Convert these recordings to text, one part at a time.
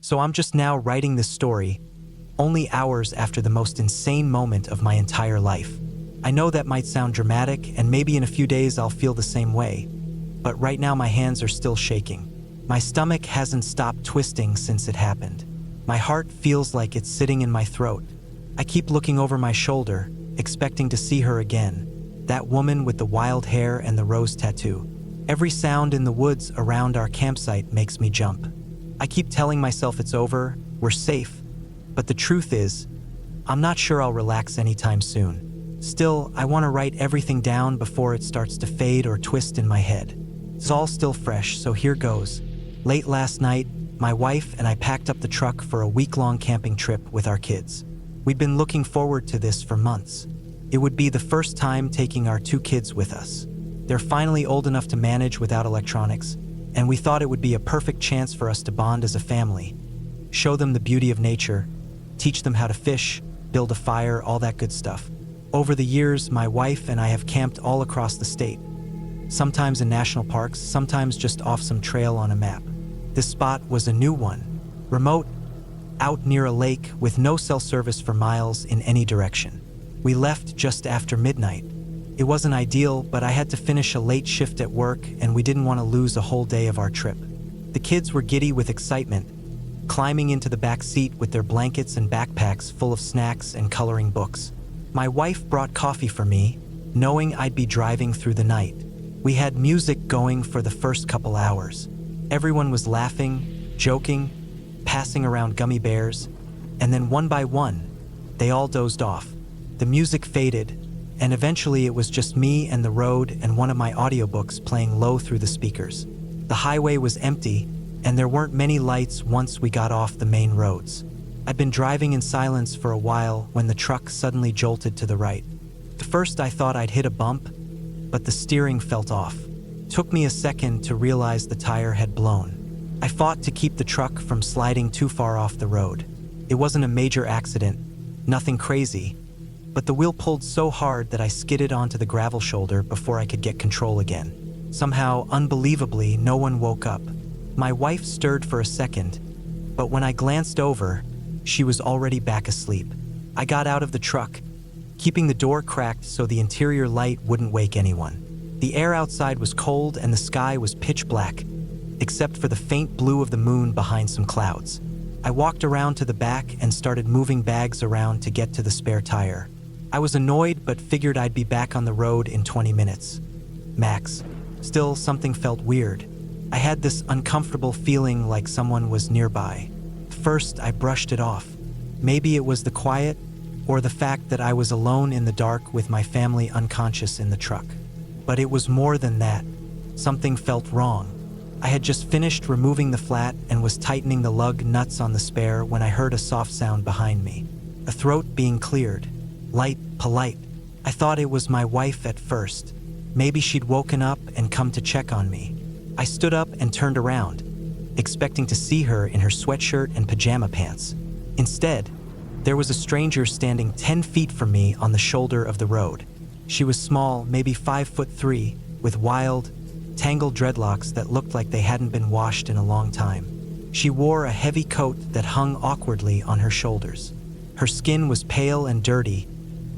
So I'm just now writing this story, only hours after the most insane moment of my entire life. I know that might sound dramatic, and maybe in a few days I'll feel the same way, but right now my hands are still shaking. My stomach hasn't stopped twisting since it happened. My heart feels like it's sitting in my throat. I keep looking over my shoulder, expecting to see her again, that woman with the wild hair and the rose tattoo. Every sound in the woods around our campsite makes me jump. I keep telling myself it's over, we're safe, but the truth is, I'm not sure I'll relax anytime soon. Still, I want to write everything down before it starts to fade or twist in my head. It's all still fresh, so here goes. Late last night, my wife and I packed up the truck for a week-long camping trip with our kids. We'd been looking forward to this for months. It would be the first time taking our 2 kids with us. They're finally old enough to manage without electronics, and we thought it would be a perfect chance for us to bond as a family, show them the beauty of nature, teach them how to fish, build a fire, all that good stuff. Over the years, my wife and I have camped all across the state, sometimes in national parks, sometimes just off some trail on a map. This spot was a new one, remote, out near a lake with no cell service for miles in any direction. We left just after midnight. It wasn't ideal, but I had to finish a late shift at work, and we didn't want to lose a whole day of our trip. The kids were giddy with excitement, climbing into the back seat with their blankets and backpacks full of snacks and coloring books. My wife brought coffee for me, knowing I'd be driving through the night. We had music going for the first couple hours. Everyone was laughing, joking, passing around gummy bears, and then one by one, they all dozed off. The music faded, and eventually it was just me and the road and one of my audiobooks playing low through the speakers. The highway was empty, and there weren't many lights once we got off the main roads. I'd been driving in silence for a while when the truck suddenly jolted to the right. At first I thought I'd hit a bump, but the steering felt off. It took me a second to realize the tire had blown. I fought to keep the truck from sliding too far off the road. It wasn't a major accident, nothing crazy, but the wheel pulled so hard that I skidded onto the gravel shoulder before I could get control again. Somehow, unbelievably, no one woke up. My wife stirred for a second, but when I glanced over, she was already back asleep. I got out of the truck, keeping the door cracked so the interior light wouldn't wake anyone. The air outside was cold and the sky was pitch black, except for the faint blue of the moon behind some clouds. I walked around to the back and started moving bags around to get to the spare tire. I was annoyed but figured I'd be back on the road in 20 minutes. Max. Still, something felt weird. I had this uncomfortable feeling like someone was nearby. First, I brushed it off. Maybe it was the quiet, or the fact that I was alone in the dark with my family unconscious in the truck. But it was more than that. Something felt wrong. I had just finished removing the flat and was tightening the lug nuts on the spare when I heard a soft sound behind me. A throat being cleared. Light, polite. I thought it was my wife at first. Maybe she'd woken up and come to check on me. I stood up and turned around, expecting to see her in her sweatshirt and pajama pants. Instead, there was a stranger standing 10 feet from me on the shoulder of the road. She was small, maybe 5'3", with wild, tangled dreadlocks that looked like they hadn't been washed in a long time. She wore a heavy coat that hung awkwardly on her shoulders. Her skin was pale and dirty,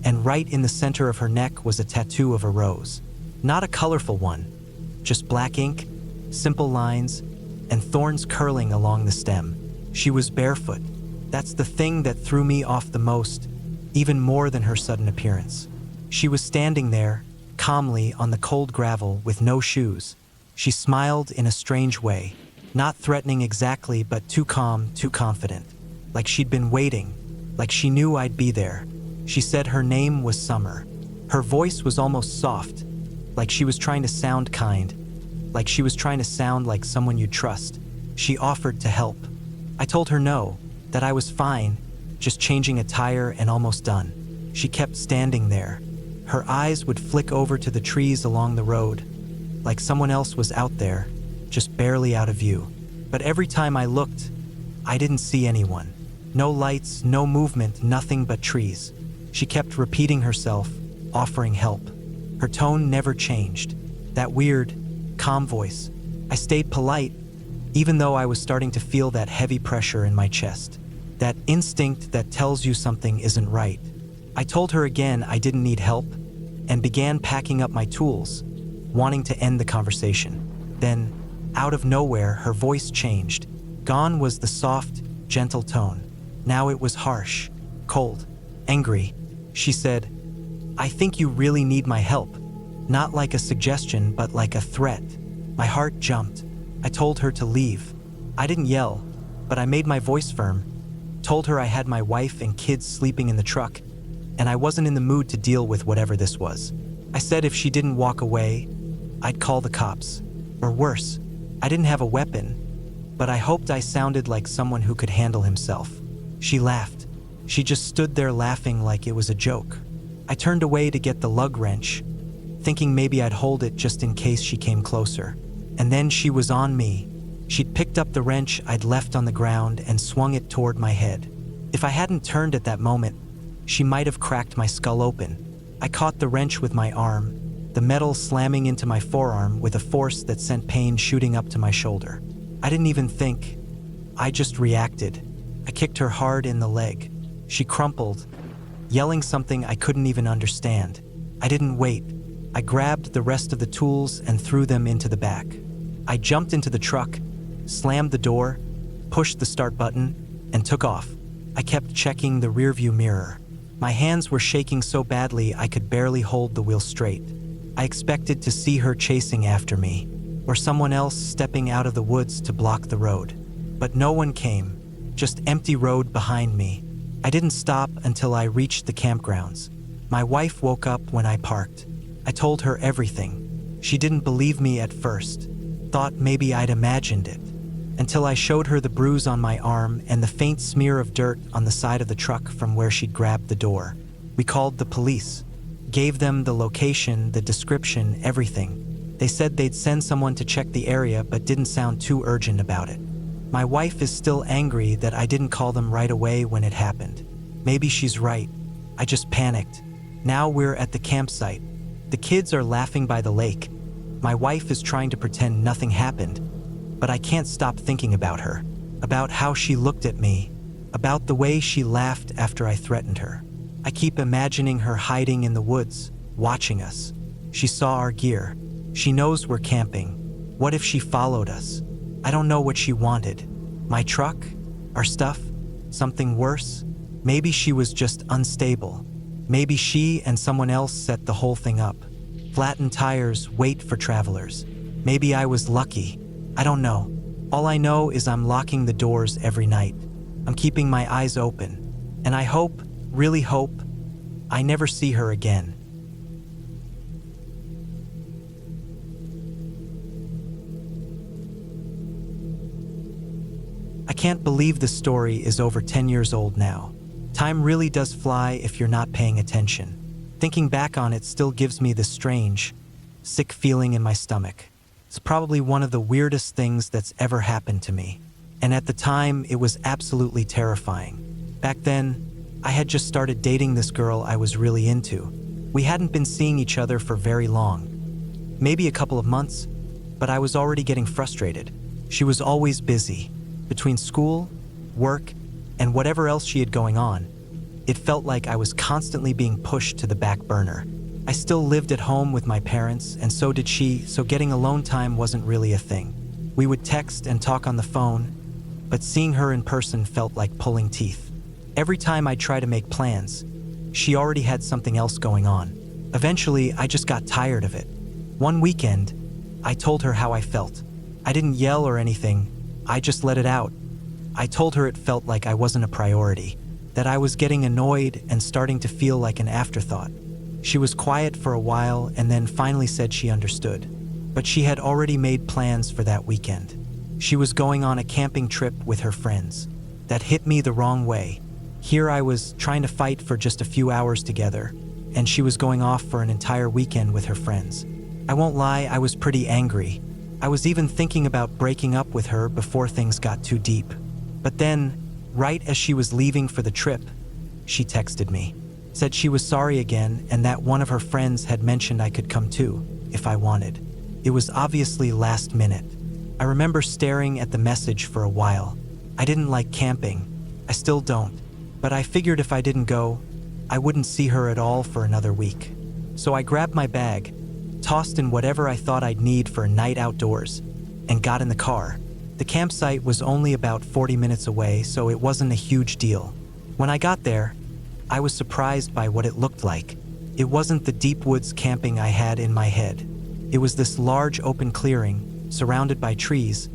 and right in the center of her neck was a tattoo of a rose. Not a colorful one, just black ink, simple lines, and thorns curling along the stem. She was barefoot. That's the thing that threw me off the most, even more than her sudden appearance. She was standing there, calmly on the cold gravel with no shoes. She smiled in a strange way, not threatening exactly, but too calm, too confident. Like she'd been waiting, like she knew I'd be there. She said her name was Summer. Her voice was almost soft, like she was trying to sound kind, like she was trying to sound like someone you'd trust. She offered to help. I told her no, that I was fine, just changing a tire and almost done. She kept standing there. Her eyes would flick over to the trees along the road, like someone else was out there, just barely out of view. But every time I looked, I didn't see anyone. No lights, no movement, nothing but trees. She kept repeating herself, offering help. Her tone never changed. That weird, calm voice. I stayed polite, even though I was starting to feel that heavy pressure in my chest, that instinct that tells you something isn't right. I told her again I didn't need help and began packing up my tools, wanting to end the conversation. Then, out of nowhere, her voice changed. Gone was the soft, gentle tone. Now it was harsh, cold, angry. She said, "I think you really need my help." Not like a suggestion, but like a threat. My heart jumped. I told her to leave. I didn't yell, but I made my voice firm. Told her I had my wife and kids sleeping in the truck, and I wasn't in the mood to deal with whatever this was. I said if she didn't walk away, I'd call the cops. Or worse, I didn't have a weapon, but I hoped I sounded like someone who could handle himself. She laughed. She just stood there laughing like it was a joke. I turned away to get the lug wrench, thinking maybe I'd hold it just in case she came closer. And then she was on me. She'd picked up the wrench I'd left on the ground and swung it toward my head. If I hadn't turned at that moment, she might have cracked my skull open. I caught the wrench with my arm, the metal slamming into my forearm with a force that sent pain shooting up to my shoulder. I didn't even think. I just reacted. I kicked her hard in the leg. She crumpled, yelling something I couldn't even understand. I didn't wait. I grabbed the rest of the tools and threw them into the back. I jumped into the truck, slammed the door, pushed the start button, and took off. I kept checking the rearview mirror. My hands were shaking so badly I could barely hold the wheel straight. I expected to see her chasing after me, or someone else stepping out of the woods to block the road. But no one came, just empty road behind me. I didn't stop until I reached the campgrounds. My wife woke up when I parked. I told her everything. She didn't believe me at first, thought maybe I'd imagined it, until I showed her the bruise on my arm and the faint smear of dirt on the side of the truck from where she'd grabbed the door. We called the police, gave them the location, the description, everything. They said they'd send someone to check the area but didn't sound too urgent about it. My wife is still angry that I didn't call them right away when it happened. Maybe she's right. I just panicked. Now we're at the campsite. The kids are laughing by the lake. My wife is trying to pretend nothing happened, but I can't stop thinking about her, about how she looked at me, about the way she laughed after I threatened her. I keep imagining her hiding in the woods, watching us. She saw our gear. She knows we're camping. What if she followed us? I don't know what she wanted. My truck? Our stuff? Something worse? Maybe she was just unstable. Maybe she and someone else set the whole thing up. Flattened tires, wait for travelers. Maybe I was lucky. I don't know. All I know is I'm locking the doors every night. I'm keeping my eyes open. And I hope, really hope, I never see her again. I can't believe this story is over 10 years old now. Time really does fly if you're not paying attention. Thinking back on it still gives me this strange, sick feeling in my stomach. It's probably one of the weirdest things that's ever happened to me. And at the time, it was absolutely terrifying. Back then, I had just started dating this girl I was really into. We hadn't been seeing each other for very long. Maybe a couple of months, but I was already getting frustrated. She was always busy. Between school, work, and whatever else she had going on, it felt like I was constantly being pushed to the back burner. I still lived at home with my parents, and so did she, so getting alone time wasn't really a thing. We would text and talk on the phone, but seeing her in person felt like pulling teeth. Every time I'd try to make plans, she already had something else going on. Eventually, I just got tired of it. One weekend, I told her how I felt. I didn't yell or anything, I just let it out. I told her it felt like I wasn't a priority, that I was getting annoyed and starting to feel like an afterthought. She was quiet for a while and then finally said she understood. But she had already made plans for that weekend. She was going on a camping trip with her friends. That hit me the wrong way. Here I was trying to fight for just a few hours together, and she was going off for an entire weekend with her friends. I won't lie, I was pretty angry. I was even thinking about breaking up with her before things got too deep. But then, right as she was leaving for the trip, she texted me. Said she was sorry again and that one of her friends had mentioned I could come too, if I wanted. It was obviously last minute. I remember staring at the message for a while. I didn't like camping. I still don't. But I figured if I didn't go, I wouldn't see her at all for another week. So I grabbed my bag, tossed in whatever I thought I'd need for a night outdoors, and got in the car. The campsite was only about 40 minutes away, so it wasn't a huge deal. When I got there, I was surprised by what it looked like. It wasn't the deep woods camping I had in my head. It was this large open clearing, surrounded by trees,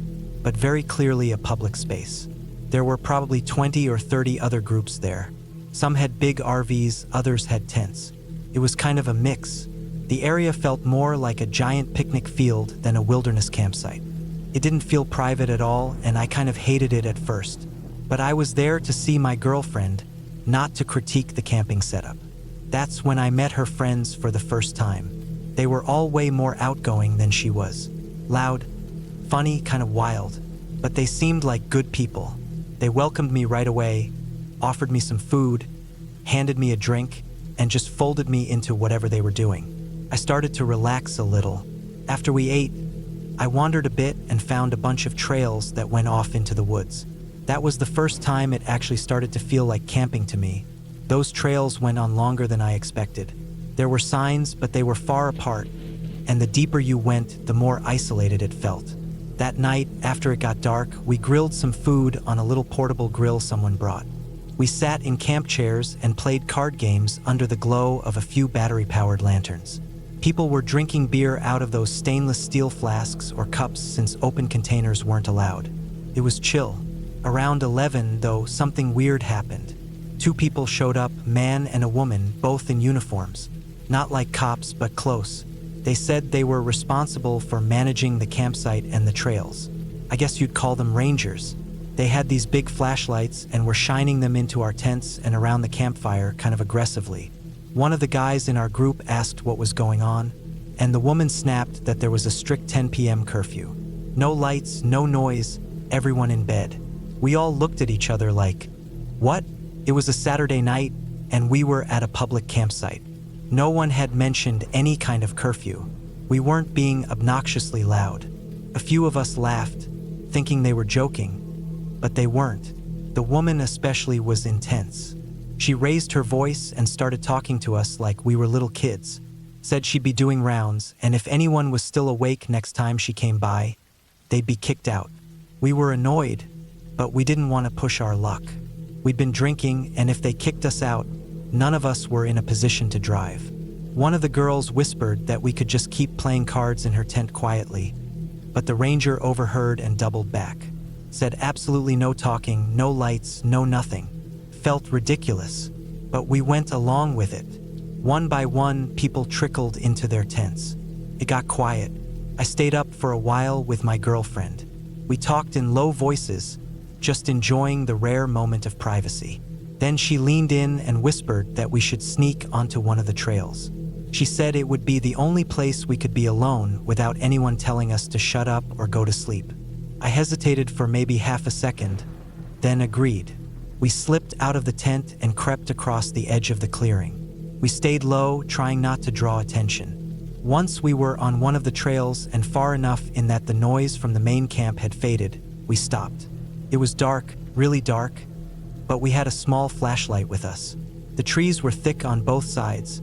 but very clearly a public space. There were probably 20 or 30 other groups there. Some had big RVs, others had tents. It was kind of a mix. The area felt more like a giant picnic field than a wilderness campsite. It didn't feel private at all, and I kind of hated it at first. But I was there to see my girlfriend, not to critique the camping setup. That's when I met her friends for the first time. They were all way more outgoing than she was. Loud, funny, kind of wild, but they seemed like good people. They welcomed me right away, offered me some food, handed me a drink, and just folded me into whatever they were doing. I started to relax a little. After we ate, I wandered a bit and found a bunch of trails that went off into the woods. That was the first time it actually started to feel like camping to me. Those trails went on longer than I expected. There were signs, but they were far apart, and the deeper you went, the more isolated it felt. That night, after it got dark, we grilled some food on a little portable grill someone brought. We sat in camp chairs and played card games under the glow of a few battery-powered lanterns. People were drinking beer out of those stainless steel flasks or cups since open containers weren't allowed. It was chill. Around 11, though, something weird happened. 2 people showed up, man and a woman, both in uniforms. Not like cops, but close. They said they were responsible for managing the campsite and the trails. I guess you'd call them rangers. They had these big flashlights and were shining them into our tents and around the campfire kind of aggressively. One of the guys in our group asked what was going on, and the woman snapped that there was a strict 10 p.m. curfew. No lights, no noise, everyone in bed. We all looked at each other like, what? It was a Saturday night, and we were at a public campsite. No one had mentioned any kind of curfew. We weren't being obnoxiously loud. A few of us laughed, thinking they were joking, but they weren't. The woman especially was intense. She raised her voice and started talking to us like we were little kids. Said she'd be doing rounds, and if anyone was still awake next time she came by, they'd be kicked out. We were annoyed, but we didn't want to push our luck. We'd been drinking, and if they kicked us out, none of us were in a position to drive. One of the girls whispered that we could just keep playing cards in her tent quietly, but the ranger overheard and doubled back. Said absolutely no talking, no lights, no nothing. Felt ridiculous, but we went along with it. One by one, people trickled into their tents. It got quiet. I stayed up for a while with my girlfriend. We talked in low voices, just enjoying the rare moment of privacy. Then she leaned in and whispered that we should sneak onto one of the trails. She said it would be the only place we could be alone without anyone telling us to shut up or go to sleep. I hesitated for maybe half a second, then agreed. We slipped out of the tent and crept across the edge of the clearing. We stayed low, trying not to draw attention. Once we were on one of the trails and far enough in that the noise from the main camp had faded, we stopped. It was dark, really dark, but we had a small flashlight with us. The trees were thick on both sides,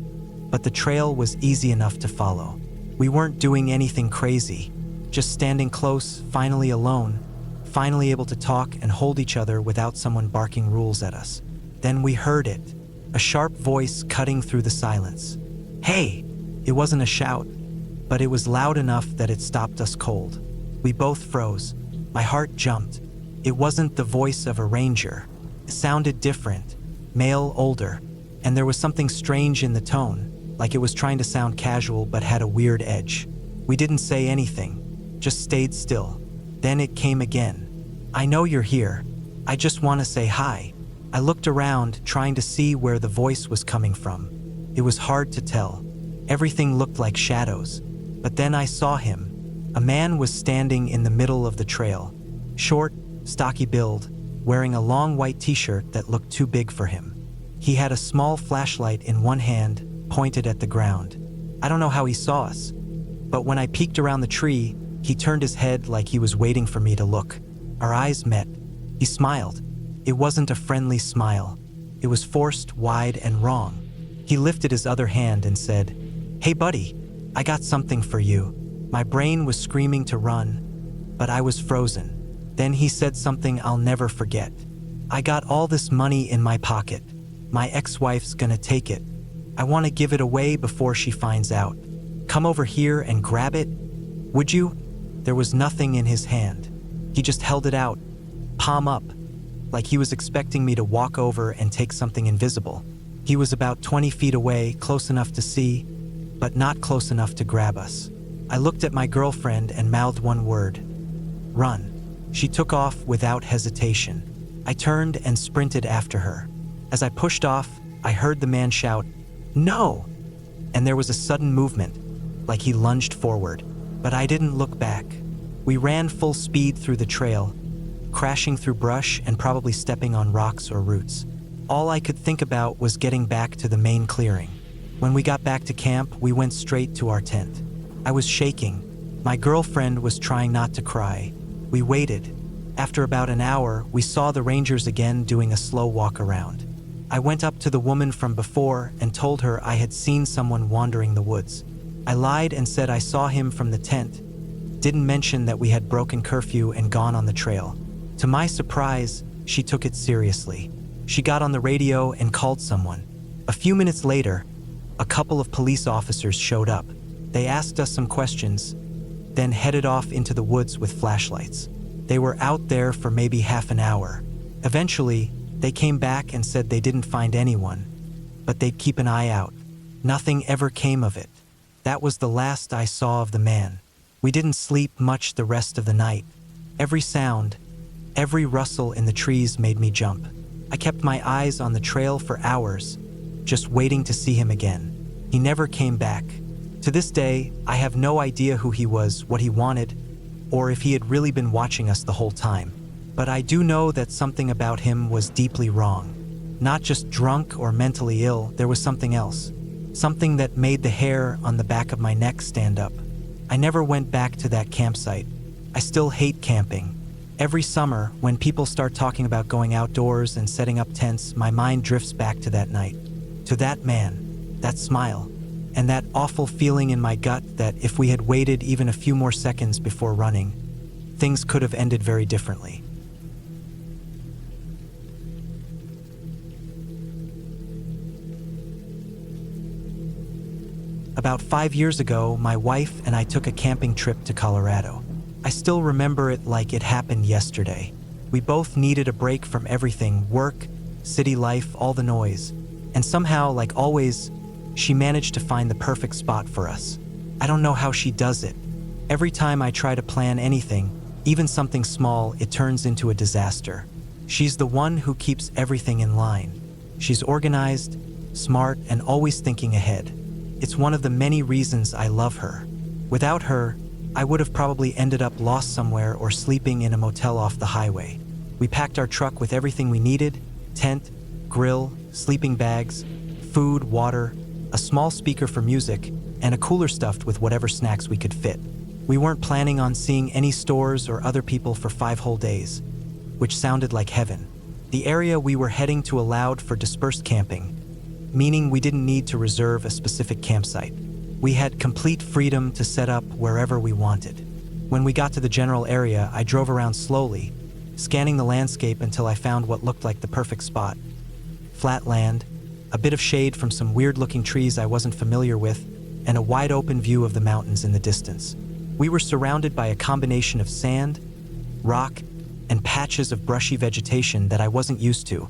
but the trail was easy enough to follow. We weren't doing anything crazy, just standing close, finally alone, finally able to talk and hold each other without someone barking rules at us. Then we heard it, a sharp voice cutting through the silence. Hey! It wasn't a shout, but it was loud enough that it stopped us cold. We both froze. My heart jumped. It wasn't the voice of a ranger. It sounded different, male, older, and there was something strange in the tone, like it was trying to sound casual but had a weird edge. We didn't say anything, just stayed still. Then it came again. I know you're here. I just want to say hi. I looked around, trying to see where the voice was coming from. It was hard to tell. Everything looked like shadows. But then I saw him. A man was standing in the middle of the trail. Short, stocky build, wearing a long white t-shirt that looked too big for him. He had a small flashlight in one hand, pointed at the ground. I don't know how he saw us, but when I peeked around the tree, He turned his head like he was waiting for me to look. Our eyes met. He smiled. It wasn't a friendly smile. It was forced, wide, and wrong. He lifted his other hand and said, "Hey buddy, I got something for you." My brain was screaming to run, but I was frozen. Then he said something I'll never forget. "I got all this money in my pocket. My ex-wife's gonna take it. I want to give it away before she finds out. Come over here and grab it. Would you?" There was nothing in his hand. He just held it out, palm up, like he was expecting me to walk over and take something invisible. He was about 20 feet away, close enough to see, but not close enough to grab us. I looked at my girlfriend and mouthed one word: "Run." She took off without hesitation. I turned and sprinted after her. As I pushed off, I heard the man shout, "No!" And there was a sudden movement, like he lunged forward, but I didn't look back. We ran full speed through the trail, crashing through brush and probably stepping on rocks or roots. All I could think about was getting back to the main clearing. When we got back to camp, we went straight to our tent. I was shaking. My girlfriend was trying not to cry. We waited. After about an hour, we saw the rangers again doing a slow walk around. I went up to the woman from before and told her I had seen someone wandering the woods. I lied and said I saw him from the tent. Didn't mention that we had broken curfew and gone on the trail. To my surprise, she took it seriously. She got on the radio and called someone. A few minutes later, a couple of police officers showed up. They asked us some questions, then headed off into the woods with flashlights. They were out there for maybe half an hour. Eventually, they came back and said they didn't find anyone, but they'd keep an eye out. Nothing ever came of it. That was the last I saw of the man. We didn't sleep much the rest of the night. Every sound, every rustle in the trees made me jump. I kept my eyes on the trail for hours, just waiting to see him again. He never came back. To this day, I have no idea who he was, what he wanted, or if he had really been watching us the whole time. But I do know that something about him was deeply wrong. Not just drunk or mentally ill, there was something else. Something that made the hair on the back of my neck stand up. I never went back to that campsite. I still hate camping. Every summer, when people start talking about going outdoors and setting up tents, my mind drifts back to that night. To that man, that smile, and that awful feeling in my gut that if we had waited even a few more seconds before running, things could have ended very differently. About 5 years ago, my wife and I took a camping trip to Colorado. I still remember it like it happened yesterday. We both needed a break from everything: work, city life, all the noise. And somehow, like always, she managed to find the perfect spot for us. I don't know how she does it. Every time I try to plan anything, even something small, it turns into a disaster. She's the one who keeps everything in line. She's organized, smart, and always thinking ahead. It's one of the many reasons I love her. Without her, I would have probably ended up lost somewhere or sleeping in a motel off the highway. We packed our truck with everything we needed: tent, grill, sleeping bags, food, water, a small speaker for music, and a cooler stuffed with whatever snacks we could fit. We weren't planning on seeing any stores or other people for 5 whole days, which sounded like heaven. The area we were heading to allowed for dispersed camping, meaning we didn't need to reserve a specific campsite. We had complete freedom to set up wherever we wanted. When we got to the general area, I drove around slowly, scanning the landscape until I found what looked like the perfect spot. Flat land, a bit of shade from some weird-looking trees I wasn't familiar with, and a wide-open view of the mountains in the distance. We were surrounded by a combination of sand, rock, and patches of brushy vegetation that I wasn't used to.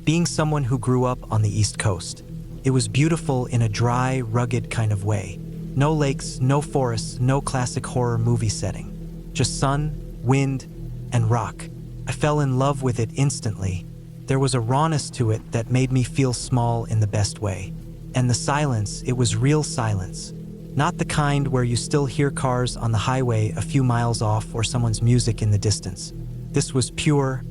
Being someone who grew up on the East Coast, it was beautiful in a dry, rugged kind of way. No lakes, no forests, no classic horror movie setting. Just sun, wind, and rock. I fell in love with it instantly. There was a rawness to it that made me feel small in the best way. And the silence, it was real silence. Not the kind where you still hear cars on the highway a few miles off or someone's music in the distance. This was pure,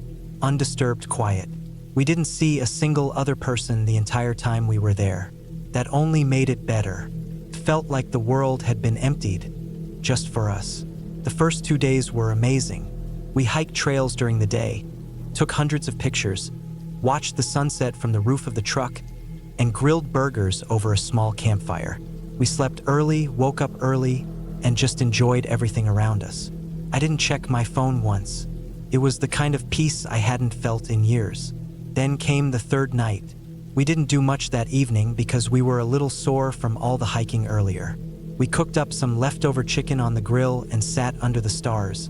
undisturbed quiet. We didn't see a single other person the entire time we were there. That only made it better. It felt like the world had been emptied, just for us. The first 2 days were amazing. We hiked trails during the day, took hundreds of pictures, watched the sunset from the roof of the truck, and grilled burgers over a small campfire. We slept early, woke up early, and just enjoyed everything around us. I didn't check my phone once. It was the kind of peace I hadn't felt in years. Then came the third night. We didn't do much that evening because we were a little sore from all the hiking earlier. We cooked up some leftover chicken on the grill and sat under the stars,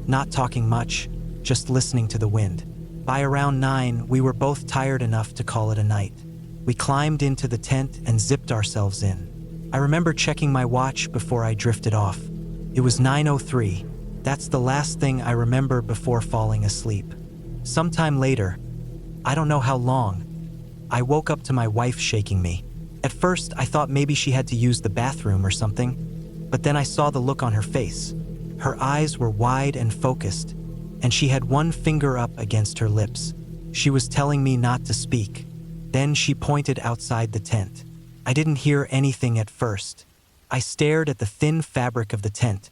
not talking much, just listening to the wind. By around 9, we were both tired enough to call it a night. We climbed into the tent and zipped ourselves in. I remember checking my watch before I drifted off. It was 9:03. That's the last thing I remember before falling asleep. Sometime later, I don't know how long, I woke up to my wife shaking me. At first, I thought maybe she had to use the bathroom or something, but then I saw the look on her face. Her eyes were wide and focused, and she had one finger up against her lips. She was telling me not to speak. Then she pointed outside the tent. I didn't hear anything at first. I stared at the thin fabric of the tent,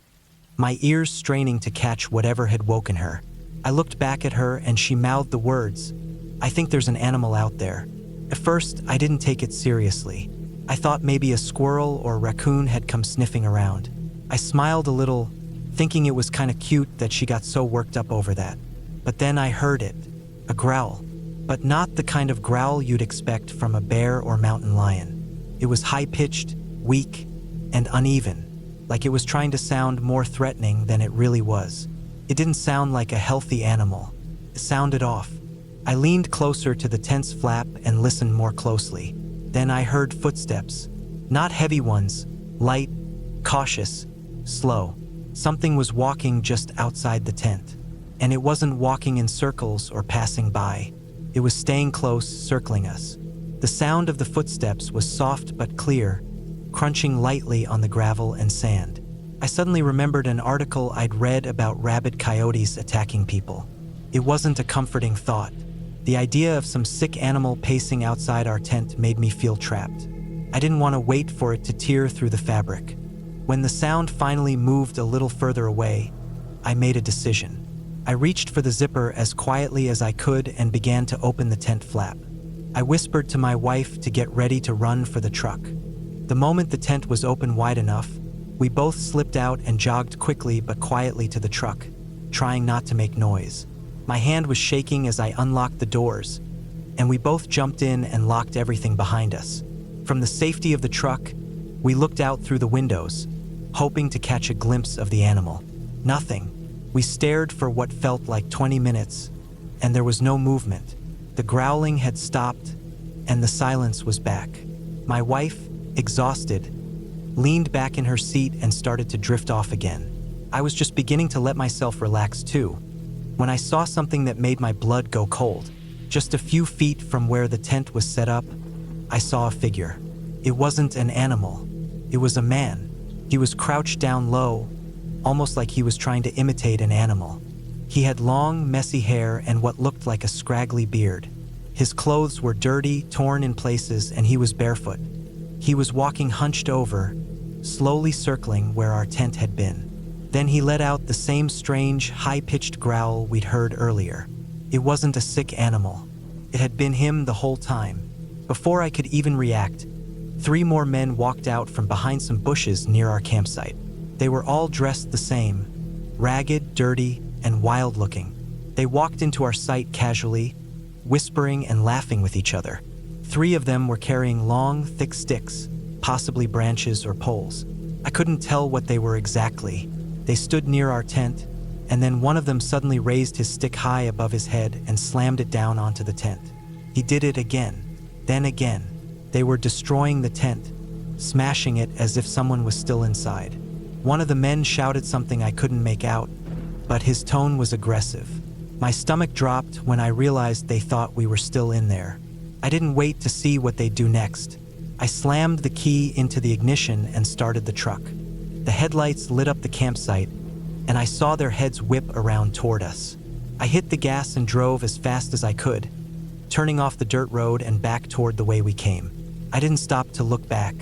my ears straining to catch whatever had woken her. I looked back at her and she mouthed the words, "I think there's an animal out there." At first, I didn't take it seriously. I thought maybe a squirrel or a raccoon had come sniffing around. I smiled a little, thinking it was kind of cute that she got so worked up over that. But then I heard it, a growl, but not the kind of growl you'd expect from a bear or mountain lion. It was high-pitched, weak, and uneven, like it was trying to sound more threatening than it really was. It didn't sound like a healthy animal. It sounded off. I leaned closer to the tent's flap and listened more closely. Then I heard footsteps. Not heavy ones, light, cautious, slow. Something was walking just outside the tent. And it wasn't walking in circles or passing by. It was staying close, circling us. The sound of the footsteps was soft but clear, crunching lightly on the gravel and sand. I suddenly remembered an article I'd read about rabid coyotes attacking people. It wasn't a comforting thought. The idea of some sick animal pacing outside our tent made me feel trapped. I didn't want to wait for it to tear through the fabric. When the sound finally moved a little further away, I made a decision. I reached for the zipper as quietly as I could and began to open the tent flap. I whispered to my wife to get ready to run for the truck. The moment the tent was open wide enough, we both slipped out and jogged quickly but quietly to the truck, trying not to make noise. My hand was shaking as I unlocked the doors, and we both jumped in and locked everything behind us. From the safety of the truck, we looked out through the windows, hoping to catch a glimpse of the animal. Nothing. We stared for what felt like 20 minutes, and there was no movement. The growling had stopped, and the silence was back. My wife, exhausted, leaned back in her seat and started to drift off again. I was just beginning to let myself relax too, when I saw something that made my blood go cold. Just a few feet from where the tent was set up, I saw a figure. It wasn't an animal. It was a man. He was crouched down low, almost like he was trying to imitate an animal. He had long, messy hair and what looked like a scraggly beard. His clothes were dirty, torn in places, and he was barefoot. He was walking hunched over, slowly circling where our tent had been. Then he let out the same strange, high-pitched growl we'd heard earlier. It wasn't a sick animal. It had been him the whole time. Before I could even react, 3 more men walked out from behind some bushes near our campsite. They were all dressed the same, ragged, dirty, and wild-looking. They walked into our site casually, whispering and laughing with each other. 3 of them were carrying long, thick sticks, possibly branches or poles. I couldn't tell what they were exactly. They stood near our tent, and then one of them suddenly raised his stick high above his head and slammed it down onto the tent. He did it again, then again. They were destroying the tent, smashing it as if someone was still inside. One of the men shouted something I couldn't make out, but his tone was aggressive. My stomach dropped when I realized they thought we were still in there. I didn't wait to see what they'd do next. I slammed the key into the ignition and started the truck. The headlights lit up the campsite, and I saw their heads whip around toward us. I hit the gas and drove as fast as I could, turning off the dirt road and back toward the way we came. I didn't stop to look back.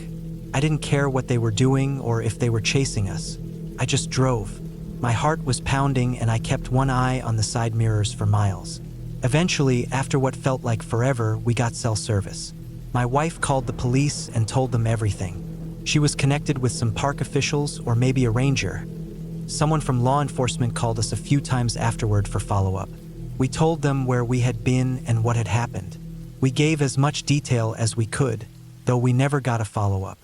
I didn't care what they were doing or if they were chasing us. I just drove. My heart was pounding and I kept one eye on the side mirrors for miles. Eventually, after what felt like forever, we got cell service. My wife called the police and told them everything. She was connected with some park officials or maybe a ranger. Someone from law enforcement called us a few times afterward for follow-up. We told them where we had been and what had happened. We gave as much detail as we could, though we never got a follow-up.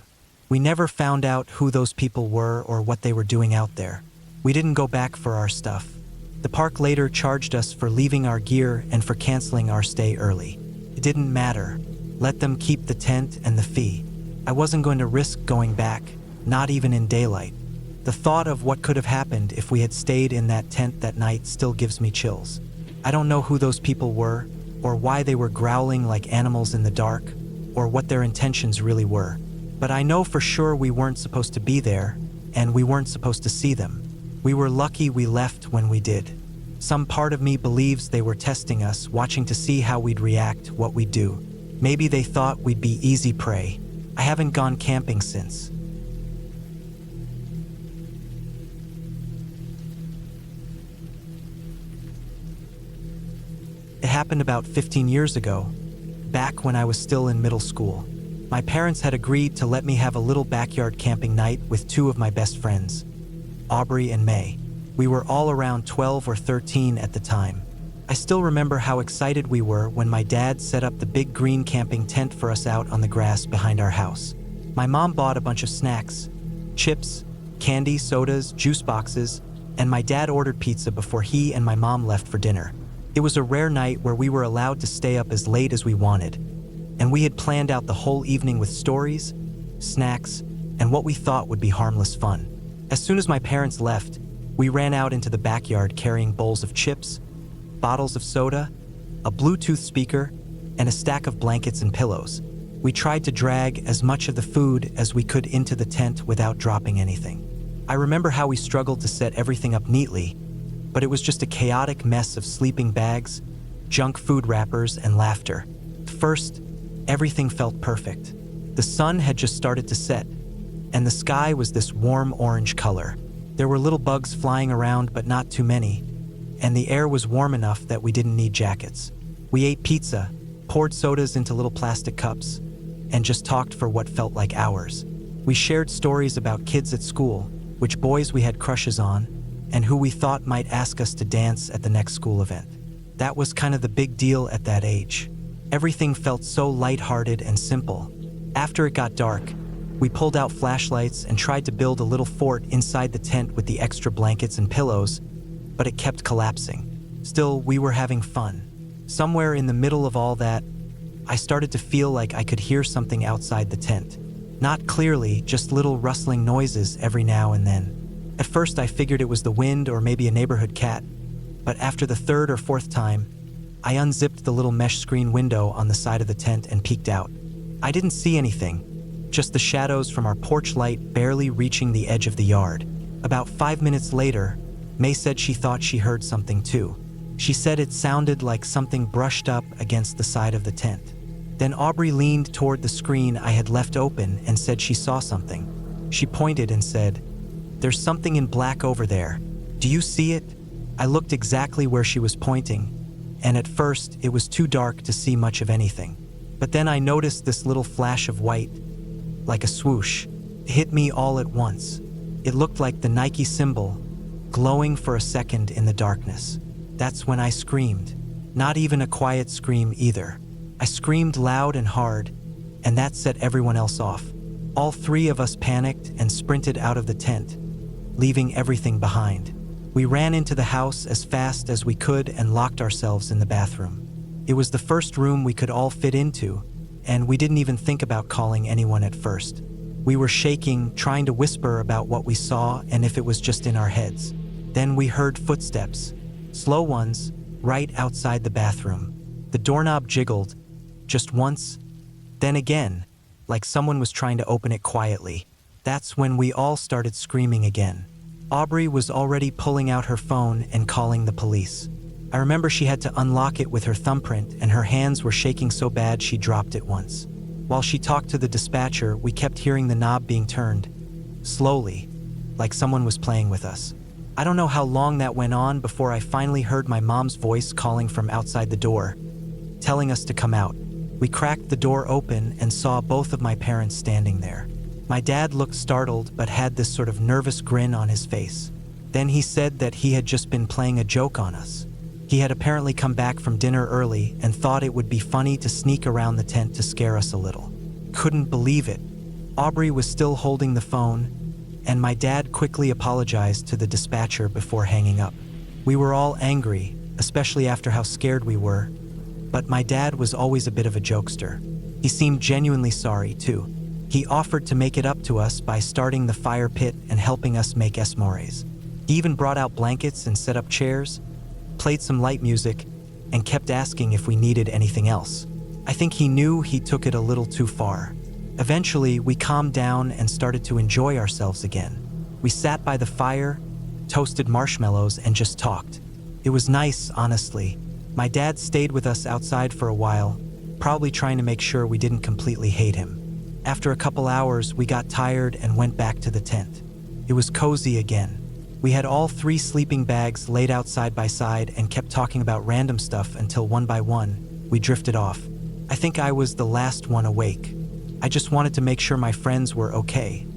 We never found out who those people were or what they were doing out there. We didn't go back for our stuff. The park later charged us for leaving our gear and for canceling our stay early. It didn't matter. Let them keep the tent and the fee. I wasn't going to risk going back, not even in daylight. The thought of what could have happened if we had stayed in that tent that night still gives me chills. I don't know who those people were, or why they were growling like animals in the dark, or what their intentions really were. But I know for sure we weren't supposed to be there, and we weren't supposed to see them. We were lucky we left when we did. Some part of me believes they were testing us, watching to see how we'd react, what we'd do. Maybe they thought we'd be easy prey. I haven't gone camping since. It happened about 15 years ago, back when I was still in middle school. My parents had agreed to let me have a little backyard camping night with two of my best friends, Aubrey and May. We were all around 12 or 13 at the time. I still remember how excited we were when my dad set up the big green camping tent for us out on the grass behind our house. My mom bought a bunch of snacks, chips, candy, sodas, juice boxes, and my dad ordered pizza before he and my mom left for dinner. It was a rare night where we were allowed to stay up as late as we wanted, and we had planned out the whole evening with stories, snacks, and what we thought would be harmless fun. As soon as my parents left, we ran out into the backyard carrying bowls of chips, bottles of soda, a Bluetooth speaker, and a stack of blankets and pillows. We tried to drag as much of the food as we could into the tent without dropping anything. I remember how we struggled to set everything up neatly, but it was just a chaotic mess of sleeping bags, junk food wrappers, and laughter. First, everything felt perfect. The sun had just started to set, and the sky was this warm orange color. There were little bugs flying around, but not too many, and the air was warm enough that we didn't need jackets. We ate pizza, poured sodas into little plastic cups, and just talked for what felt like hours. We shared stories about kids at school, which boys we had crushes on, and who we thought might ask us to dance at the next school event. That was kind of the big deal at that age. Everything felt so lighthearted and simple. After it got dark, we pulled out flashlights and tried to build a little fort inside the tent with the extra blankets and pillows, but it kept collapsing. Still, we were having fun. Somewhere in the middle of all that, I started to feel like I could hear something outside the tent. Not clearly, just little rustling noises every now and then. At first I figured it was the wind or maybe a neighborhood cat, but after the third or fourth time, I unzipped the little mesh screen window on the side of the tent and peeked out. I didn't see anything, just the shadows from our porch light barely reaching the edge of the yard. About 5 minutes later, May said she thought she heard something too. She said it sounded like something brushed up against the side of the tent. Then Aubrey leaned toward the screen I had left open and said she saw something. She pointed and said, "There's something in black over there. Do you see it?" I looked exactly where she was pointing, and at first it was too dark to see much of anything. But then I noticed this little flash of white, like a swoosh. It hit me all at once. It looked like the Nike symbol, glowing for a second in the darkness. That's when I screamed. Not even a quiet scream either. I screamed loud and hard, and that set everyone else off. All three of us panicked and sprinted out of the tent, leaving everything behind. We ran into the house as fast as we could and locked ourselves in the bathroom. It was the first room we could all fit into, and we didn't even think about calling anyone at first. We were shaking, trying to whisper about what we saw and if it was just in our heads. Then we heard footsteps, slow ones, right outside the bathroom. The doorknob jiggled, just once, then again, like someone was trying to open it quietly. That's when we all started screaming again. Aubrey was already pulling out her phone and calling the police. I remember she had to unlock it with her thumbprint and her hands were shaking so bad she dropped it once. While she talked to the dispatcher, we kept hearing the knob being turned, slowly, like someone was playing with us. I don't know how long that went on before I finally heard my mom's voice calling from outside the door, telling us to come out. We cracked the door open and saw both of my parents standing there. My dad looked startled but had this sort of nervous grin on his face. Then he said that he had just been playing a joke on us. He had apparently come back from dinner early and thought it would be funny to sneak around the tent to scare us a little. Couldn't believe it. Aubrey was still holding the phone, and my dad quickly apologized to the dispatcher before hanging up. We were all angry, especially after how scared we were, but my dad was always a bit of a jokester. He seemed genuinely sorry, too. He offered to make it up to us by starting the fire pit and helping us make s'mores. He even brought out blankets and set up chairs, played some light music, and kept asking if we needed anything else. I think he knew he took it a little too far. Eventually, we calmed down and started to enjoy ourselves again. We sat by the fire, toasted marshmallows, and just talked. It was nice, honestly. My dad stayed with us outside for a while, probably trying to make sure we didn't completely hate him. After a couple hours, we got tired and went back to the tent. It was cozy again. We had all 3 sleeping bags laid out side by side and kept talking about random stuff until one by one, we drifted off. I think I was the last one awake. I just wanted to make sure my friends were okay.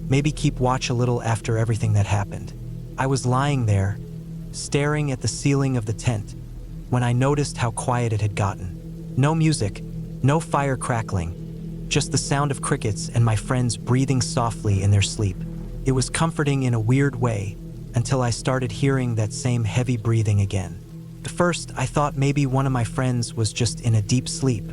Maybe keep watch a little after everything that happened. I was lying there, staring at the ceiling of the tent, when I noticed how quiet it had gotten. No music, no fire crackling, just the sound of crickets and my friends breathing softly in their sleep. It was comforting in a weird way, until I started hearing that same heavy breathing again. At first, I thought maybe one of my friends was just in a deep sleep,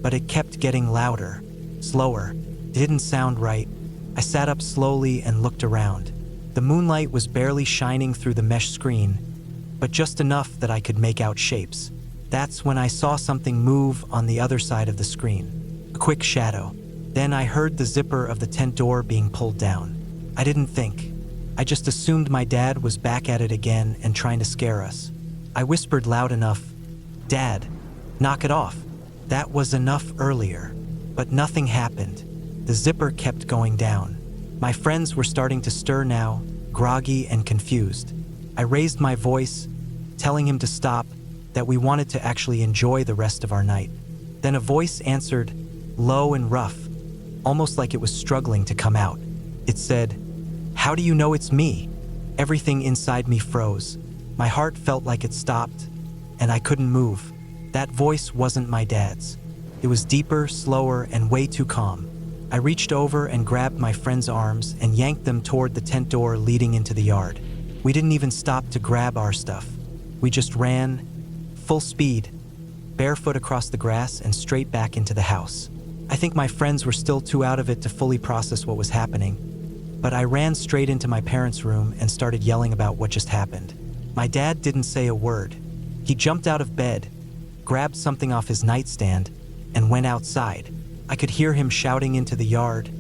but it kept getting louder, slower. It didn't sound right. I sat up slowly and looked around. The moonlight was barely shining through the mesh screen, but just enough that I could make out shapes. That's when I saw something move on the other side of the screen. A quick shadow. Then I heard the zipper of the tent door being pulled down. I didn't think. I just assumed my dad was back at it again and trying to scare us. I whispered loud enough, "Dad, knock it off." That was enough earlier, but nothing happened. The zipper kept going down. My friends were starting to stir now, groggy and confused. I raised my voice, telling him to stop, that we wanted to actually enjoy the rest of our night. Then a voice answered, low and rough, almost like it was struggling to come out. It said, "How do you know it's me?" Everything inside me froze. My heart felt like it stopped, and I couldn't move. That voice wasn't my dad's. It was deeper, slower, and way too calm. I reached over and grabbed my friend's arms and yanked them toward the tent door leading into the yard. We didn't even stop to grab our stuff. We just ran, full speed, barefoot across the grass and straight back into the house. I think my friends were still too out of it to fully process what was happening, but I ran straight into my parents' room and started yelling about what just happened. My dad didn't say a word. He jumped out of bed, grabbed something off his nightstand, and went outside. I could hear him shouting into the yard,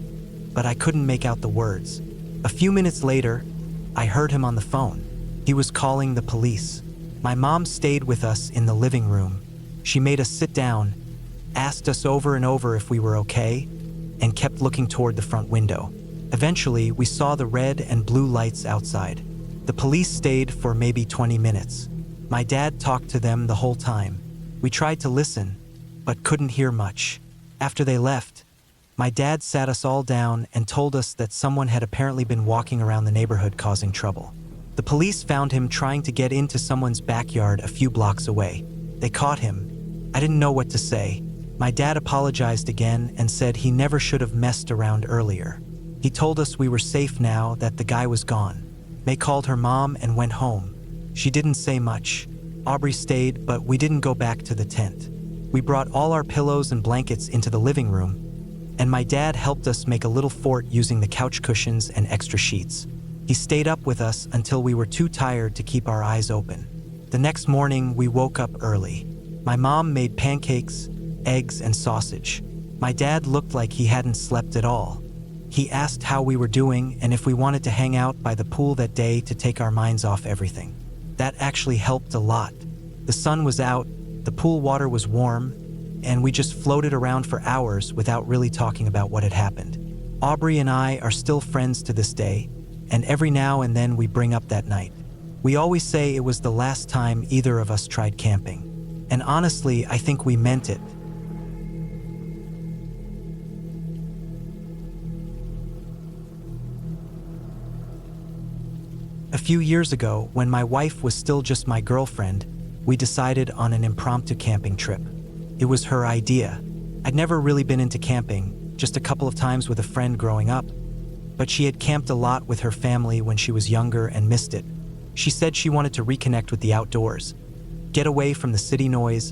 but I couldn't make out the words. A few minutes later, I heard him on the phone. He was calling the police. My mom stayed with us in the living room. She made us sit down, asked us over and over if we were okay, and kept looking toward the front window. Eventually, we saw the red and blue lights outside. The police stayed for maybe 20 minutes. My dad talked to them the whole time. We tried to listen, but couldn't hear much. After they left, my dad sat us all down and told us that someone had apparently been walking around the neighborhood causing trouble. The police found him trying to get into someone's backyard a few blocks away. They caught him. I didn't know what to say. My dad apologized again and said he never should have messed around earlier. He told us we were safe now that the guy was gone. May called her mom and went home. She didn't say much. Aubrey stayed, but we didn't go back to the tent. We brought all our pillows and blankets into the living room, and my dad helped us make a little fort using the couch cushions and extra sheets. He stayed up with us until we were too tired to keep our eyes open. The next morning, we woke up early. My mom made pancakes, eggs, and sausage. My dad looked like he hadn't slept at all. He asked how we were doing and if we wanted to hang out by the pool that day to take our minds off everything. That actually helped a lot. The sun was out, the pool water was warm, and we just floated around for hours without really talking about what had happened. Aubrey and I are still friends to this day, and every now and then we bring up that night. We always say it was the last time either of us tried camping. And honestly, I think we meant it. A few years ago, when my wife was still just my girlfriend, we decided on an impromptu camping trip. It was her idea. I'd never really been into camping, just a couple of times with a friend growing up, but she had camped a lot with her family when she was younger and missed it. She said she wanted to reconnect with the outdoors, get away from the city noise,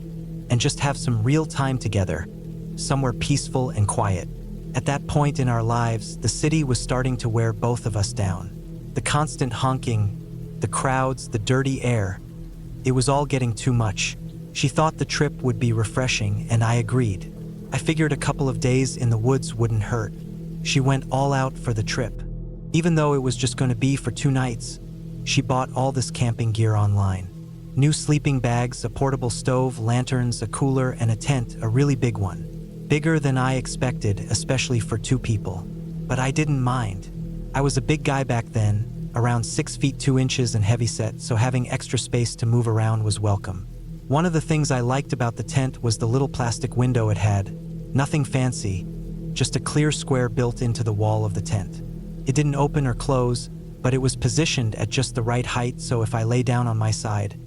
and just have some real time together, somewhere peaceful and quiet. At that point in our lives, the city was starting to wear both of us down. The constant honking, the crowds, the dirty air. It was all getting too much. She thought the trip would be refreshing, and I agreed. I figured a couple of days in the woods wouldn't hurt. She went all out for the trip. Even though it was just going to be for 2 nights, she bought all this camping gear online. New sleeping bags, a portable stove, lanterns, a cooler, and a tent, a really big one. Bigger than I expected, especially for 2 people. But I didn't mind. I was a big guy back then, around 6 feet 2 inches and heavyset, so having extra space to move around was welcome. One of the things I liked about the tent was the little plastic window it had. Nothing fancy, just a clear square built into the wall of the tent. It didn't open or close, but it was positioned at just the right height, so if I lay down on my side,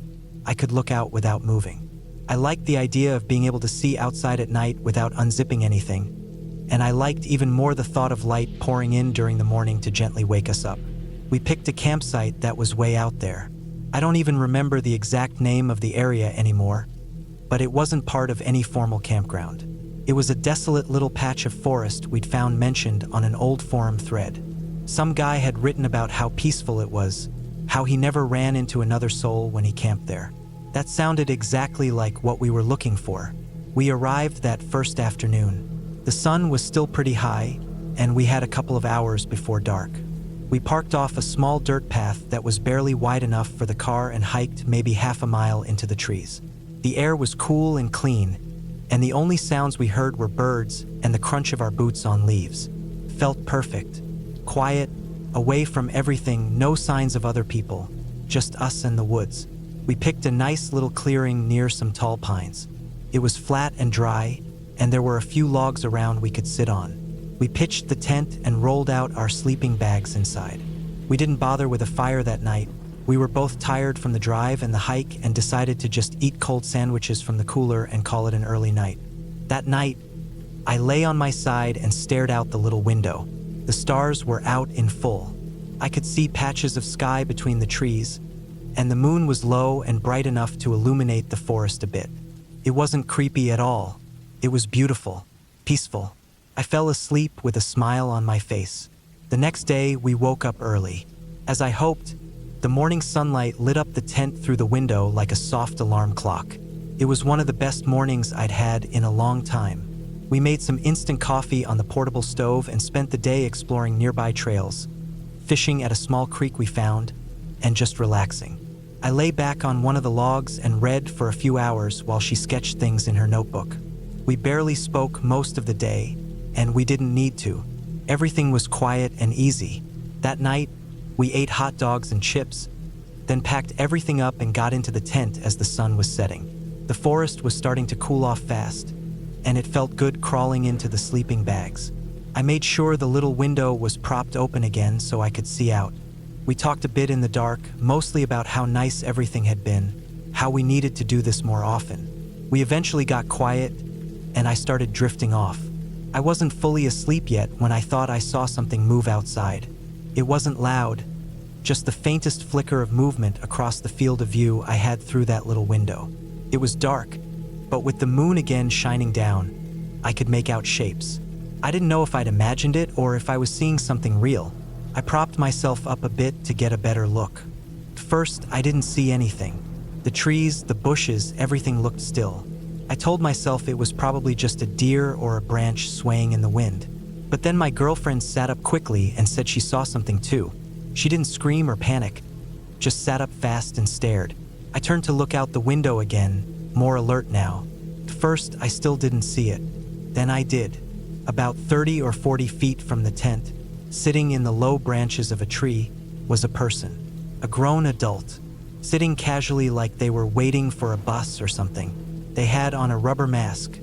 I could look out without moving. I liked the idea of being able to see outside at night without unzipping anything, and I liked even more the thought of light pouring in during the morning to gently wake us up. We picked a campsite that was way out there. I don't even remember the exact name of the area anymore, but it wasn't part of any formal campground. It was a desolate little patch of forest we'd found mentioned on an old forum thread. Some guy had written about how peaceful it was, how he never ran into another soul when he camped there. That sounded exactly like what we were looking for. We arrived that first afternoon. The sun was still pretty high, and we had a couple of hours before dark. We parked off a small dirt path that was barely wide enough for the car and hiked maybe half a mile into the trees. The air was cool and clean, and the only sounds we heard were birds and the crunch of our boots on leaves. Felt perfect. Quiet, away from everything, no signs of other people, just us and the woods. We picked a nice little clearing near some tall pines. It was flat and dry, and there were a few logs around we could sit on. We pitched the tent and rolled out our sleeping bags inside. We didn't bother with a fire that night. We were both tired from the drive and the hike and decided to just eat cold sandwiches from the cooler and call it an early night. That night, I lay on my side and stared out the little window. The stars were out in full. I could see patches of sky between the trees, and the moon was low and bright enough to illuminate the forest a bit. It wasn't creepy at all. It was beautiful, peaceful. I fell asleep with a smile on my face. The next day, we woke up early. As I hoped, the morning sunlight lit up the tent through the window like a soft alarm clock. It was one of the best mornings I'd had in a long time. We made some instant coffee on the portable stove and spent the day exploring nearby trails, fishing at a small creek we found, and just relaxing. I lay back on one of the logs and read for a few hours while she sketched things in her notebook. We barely spoke most of the day, and we didn't need to. Everything was quiet and easy. That night, we ate hot dogs and chips, then packed everything up and got into the tent as the sun was setting. The forest was starting to cool off fast, and it felt good crawling into the sleeping bags. I made sure the little window was propped open again so I could see out. We talked a bit in the dark, mostly about how nice everything had been, how we needed to do this more often. We eventually got quiet, and I started drifting off. I wasn't fully asleep yet when I thought I saw something move outside. It wasn't loud, just the faintest flicker of movement across the field of view I had through that little window. It was dark, but with the moon again shining down, I could make out shapes. I didn't know if I'd imagined it or if I was seeing something real. I propped myself up a bit to get a better look. At first, I didn't see anything. The trees, the bushes, everything looked still. I told myself it was probably just a deer or a branch swaying in the wind. But then my girlfriend sat up quickly and said she saw something too. She didn't scream or panic, just sat up fast and stared. I turned to look out the window again, more alert now. At first, I still didn't see it. Then I did. About 30 or 40 feet from the tent, sitting in the low branches of a tree, was a person. A grown adult. sitting casually like they were waiting for a bus or something. They had on a rubber mask,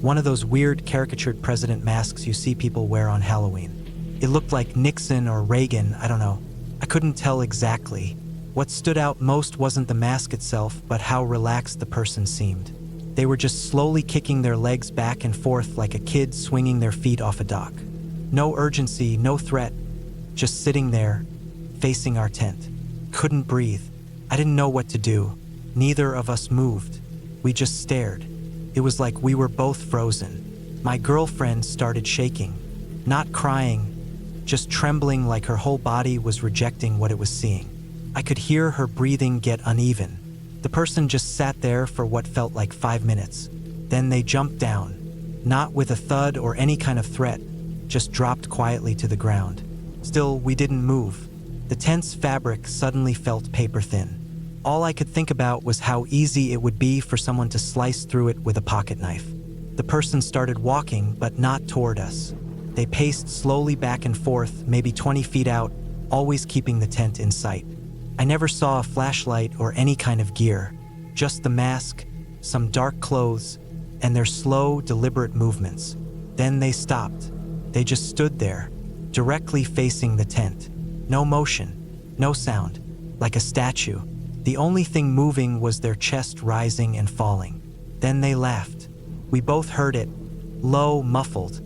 one of those weird caricatured president masks you see people wear on Halloween. It looked like Nixon or Reagan, I don't know. I couldn't tell exactly. What stood out most wasn't the mask itself, but how relaxed the person seemed. They were just slowly kicking their legs back and forth like a kid swinging their feet off a dock. No urgency, no threat, just sitting there, facing our tent. Couldn't breathe. I didn't know what to do. Neither of us moved. We just stared. It was like we were both frozen. My girlfriend started shaking, not crying, just trembling like her whole body was rejecting what it was seeing. I could hear her breathing get uneven. The person just sat there for what felt like 5 minutes. Then they jumped down, not with a thud or any kind of threat, just dropped quietly to the ground. Still, we didn't move. The tent's fabric suddenly felt paper thin. All I could think about was how easy it would be for someone to slice through it with a pocket knife. The person started walking, but not toward us. They paced slowly back and forth, maybe 20 feet out, always keeping the tent in sight. I never saw a flashlight or any kind of gear, just the mask, some dark clothes, and their slow, deliberate movements. Then they stopped. They just stood there, directly facing the tent. No motion, no sound, like a statue. The only thing moving was their chest rising and falling. Then they laughed. We both heard it, low, muffled,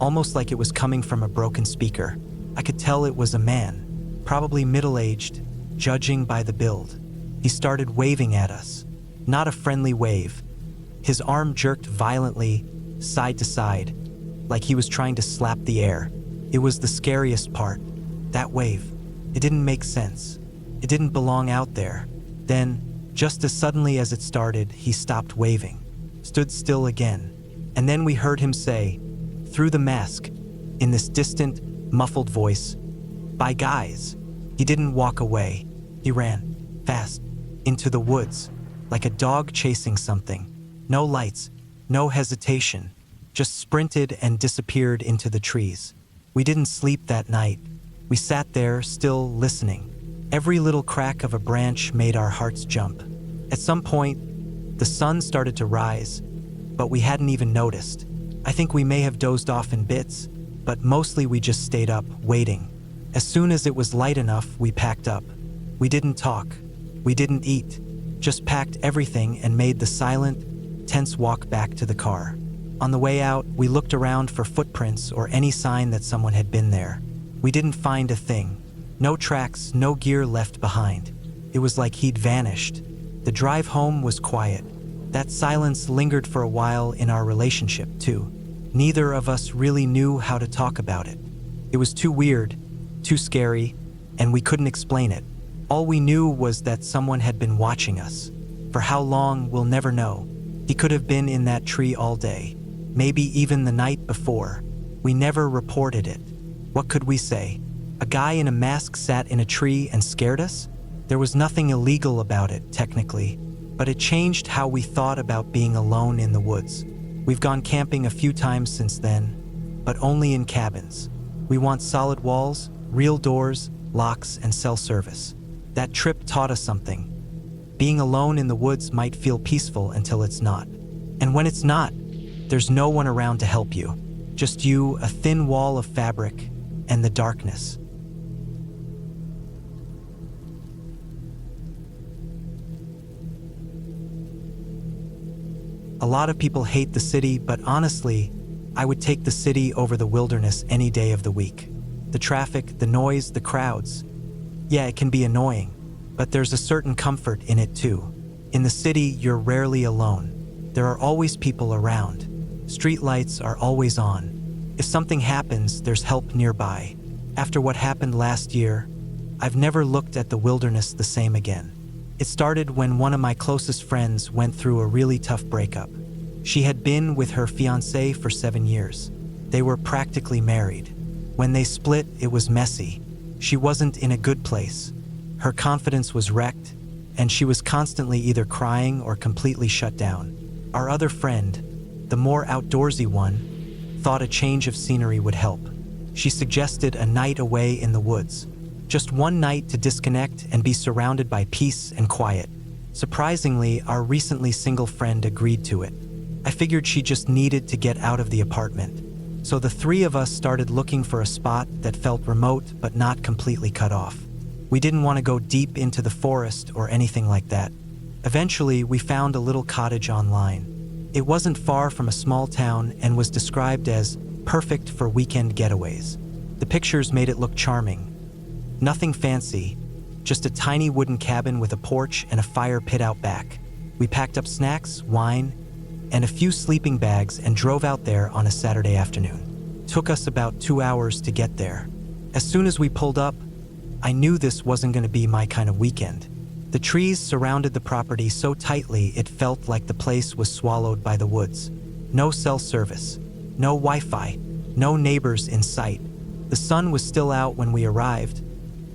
almost like it was coming from a broken speaker. I could tell it was a man, probably middle-aged, judging by the build. He started waving at us. Not a friendly wave. His arm jerked violently, side to side, like he was trying to slap the air. It was the scariest part. That wave. It didn't make sense. It didn't belong out there. Then, just as suddenly as it started, he stopped waving, stood still again. And then we heard him say, through the mask, in this distant, muffled voice, "Bye, guys." He didn't walk away. He ran, fast, into the woods, like a dog chasing something. No lights, no hesitation, just sprinted and disappeared into the trees. We didn't sleep that night. We sat there, still listening. Every little crack of a branch made our hearts jump. At some point, the sun started to rise, but we hadn't even noticed. I think we may have dozed off in bits, but mostly we just stayed up, waiting. As soon as it was light enough, we packed up. We didn't talk. We didn't eat. Just packed everything and made the silent, tense walk back to the car. On the way out, we looked around for footprints or any sign that someone had been there. We didn't find a thing. No tracks, no gear left behind. It was like he'd vanished. The drive home was quiet. That silence lingered for a while in our relationship, too. Neither of us really knew how to talk about it. It was too weird, too scary, and we couldn't explain it. All we knew was that someone had been watching us. For how long, we'll never know. He could have been in that tree all day, maybe even the night before. We never reported it. What could we say? A guy in a mask sat in a tree and scared us? There was nothing illegal about it, technically, but it changed how we thought about being alone in the woods. We've gone camping a few times since then, but only in cabins. We want solid walls, real doors, locks, and cell service. That trip taught us something. Being alone in the woods might feel peaceful until it's not. And when it's not, there's no one around to help you. Just you, a thin wall of fabric, and the darkness. A lot of people hate the city, but honestly, I would take the city over the wilderness any day of the week. The traffic, the noise, the crowds. Yeah, it can be annoying, but there's a certain comfort in it too. In the city, you're rarely alone. There are always people around. Street lights are always on. If something happens, there's help nearby. After what happened last year, I've never looked at the wilderness the same again. It started when one of my closest friends went through a really tough breakup. She had been with her fiancé for 7 years. They were practically married. When they split, it was messy. She wasn't in a good place. Her confidence was wrecked, and she was constantly either crying or completely shut down. Our other friend, the more outdoorsy one, thought a change of scenery would help. She suggested a night away in the woods. Just one night to disconnect and be surrounded by peace and quiet. Surprisingly, our recently single friend agreed to it. I figured she just needed to get out of the apartment. So the three of us started looking for a spot that felt remote but not completely cut off. We didn't want to go deep into the forest or anything like that. Eventually, we found a little cottage online. It wasn't far from a small town and was described as perfect for weekend getaways. The pictures made it look charming. Nothing fancy, just a tiny wooden cabin with a porch and a fire pit out back. We packed up snacks, wine, and a few sleeping bags and drove out there on a Saturday afternoon. Took us about 2 hours to get there. As soon as we pulled up, I knew this wasn't going to be my kind of weekend. The trees surrounded the property so tightly it felt like the place was swallowed by the woods. No cell service, no Wi-Fi, no neighbors in sight. The sun was still out when we arrived,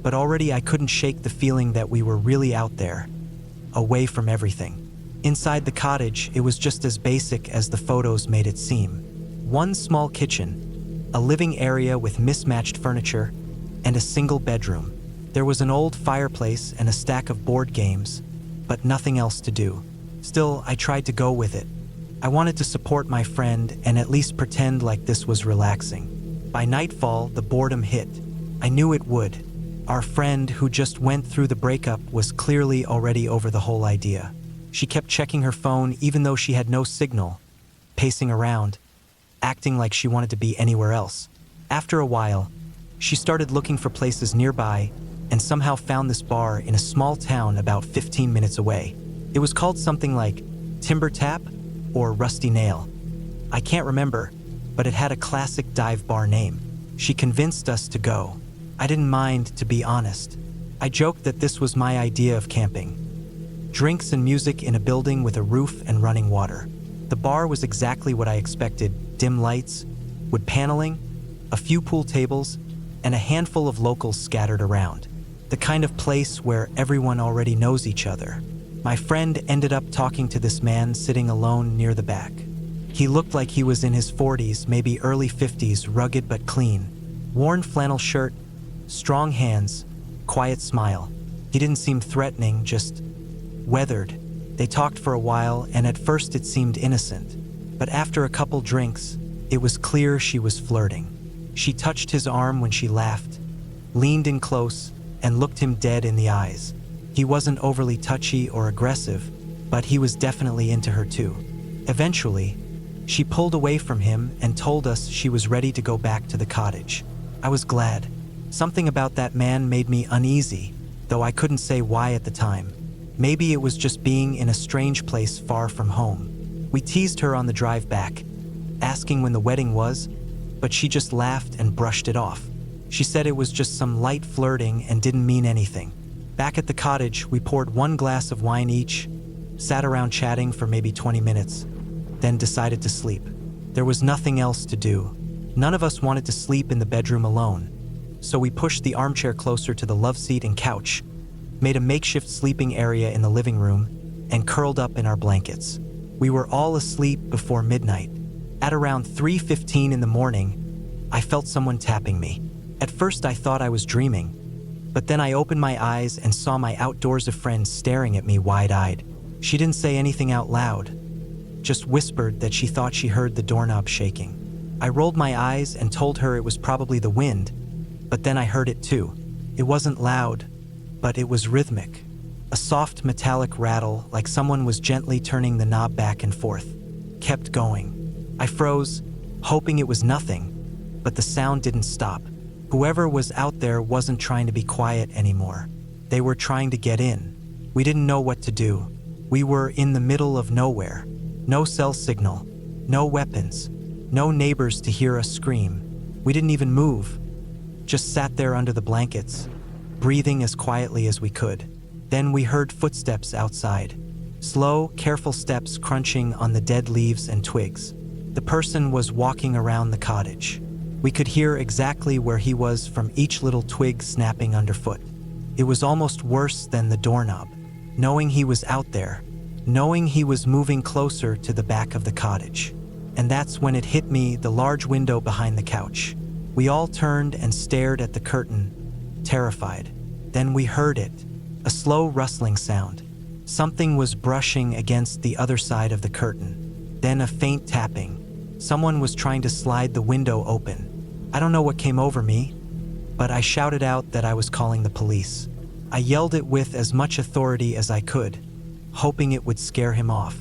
but already I couldn't shake the feeling that we were really out there, away from everything. Inside the cottage, it was just as basic as the photos made it seem. One small kitchen, a living area with mismatched furniture, and a single bedroom. There was an old fireplace and a stack of board games, but nothing else to do. Still, I tried to go with it. I wanted to support my friend and at least pretend like this was relaxing. By nightfall, the boredom hit. I knew it would. Our friend, who just went through the breakup, was clearly already over the whole idea. She kept checking her phone even though she had no signal, pacing around, acting like she wanted to be anywhere else. After a while, she started looking for places nearby and somehow found this bar in a small town about 15 minutes away. It was called something like Timber Tap or Rusty Nail. I can't remember, but it had a classic dive bar name. She convinced us to go. I didn't mind, to be honest. I joked that this was my idea of camping. Drinks and music in a building with a roof and running water. The bar was exactly what I expected: dim lights, wood paneling, a few pool tables, and a handful of locals scattered around. The kind of place where everyone already knows each other. My friend ended up talking to this man sitting alone near the back. He looked like he was in his 40s, maybe early 50s, rugged but clean. Worn flannel shirt, strong hands, quiet smile. He didn't seem threatening, just weathered. They talked for a while, and at first it seemed innocent. But after a couple drinks, it was clear she was flirting. She touched his arm when she laughed, leaned in close, and looked him dead in the eyes. He wasn't overly touchy or aggressive, but he was definitely into her too. Eventually, she pulled away from him and told us she was ready to go back to the cottage. I was glad. Something about that man made me uneasy, though I couldn't say why at the time. Maybe it was just being in a strange place far from home. We teased her on the drive back, asking when the wedding was, but she just laughed and brushed it off. She said it was just some light flirting and didn't mean anything. Back at the cottage, we poured one glass of wine each, sat around chatting for maybe 20 minutes, then decided to sleep. There was nothing else to do. None of us wanted to sleep in the bedroom alone, so we pushed the armchair closer to the love seat and couch, made a makeshift sleeping area in the living room, and curled up in our blankets. We were all asleep before midnight. At around 3:15 in the morning, I felt someone tapping me. At first I thought I was dreaming, but then I opened my eyes and saw my outdoorsy friend staring at me wide-eyed. She didn't say anything out loud, just whispered that she thought she heard the doorknob shaking. I rolled my eyes and told her it was probably the wind, but then I heard it too. It wasn't loud, but it was rhythmic. A soft metallic rattle, like someone was gently turning the knob back and forth. Kept going. I froze, hoping it was nothing, but the sound didn't stop. Whoever was out there wasn't trying to be quiet anymore. They were trying to get in. We didn't know what to do. We were in the middle of nowhere. No cell signal, no weapons, no neighbors to hear us scream. We didn't even move, just sat there under the blankets, breathing as quietly as we could. Then we heard footsteps outside. Slow, careful steps crunching on the dead leaves and twigs. The person was walking around the cottage. We could hear exactly where he was from each little twig snapping underfoot. It was almost worse than the doorknob. Knowing he was out there, knowing he was moving closer to the back of the cottage. And that's when it hit me, the large window behind the couch. We all turned and stared at the curtain, terrified. Then we heard it, a slow rustling sound. Something was brushing against the other side of the curtain. Then a faint tapping. Someone was trying to slide the window open. I don't know what came over me, but I shouted out that I was calling the police. I yelled it with as much authority as I could, hoping it would scare him off.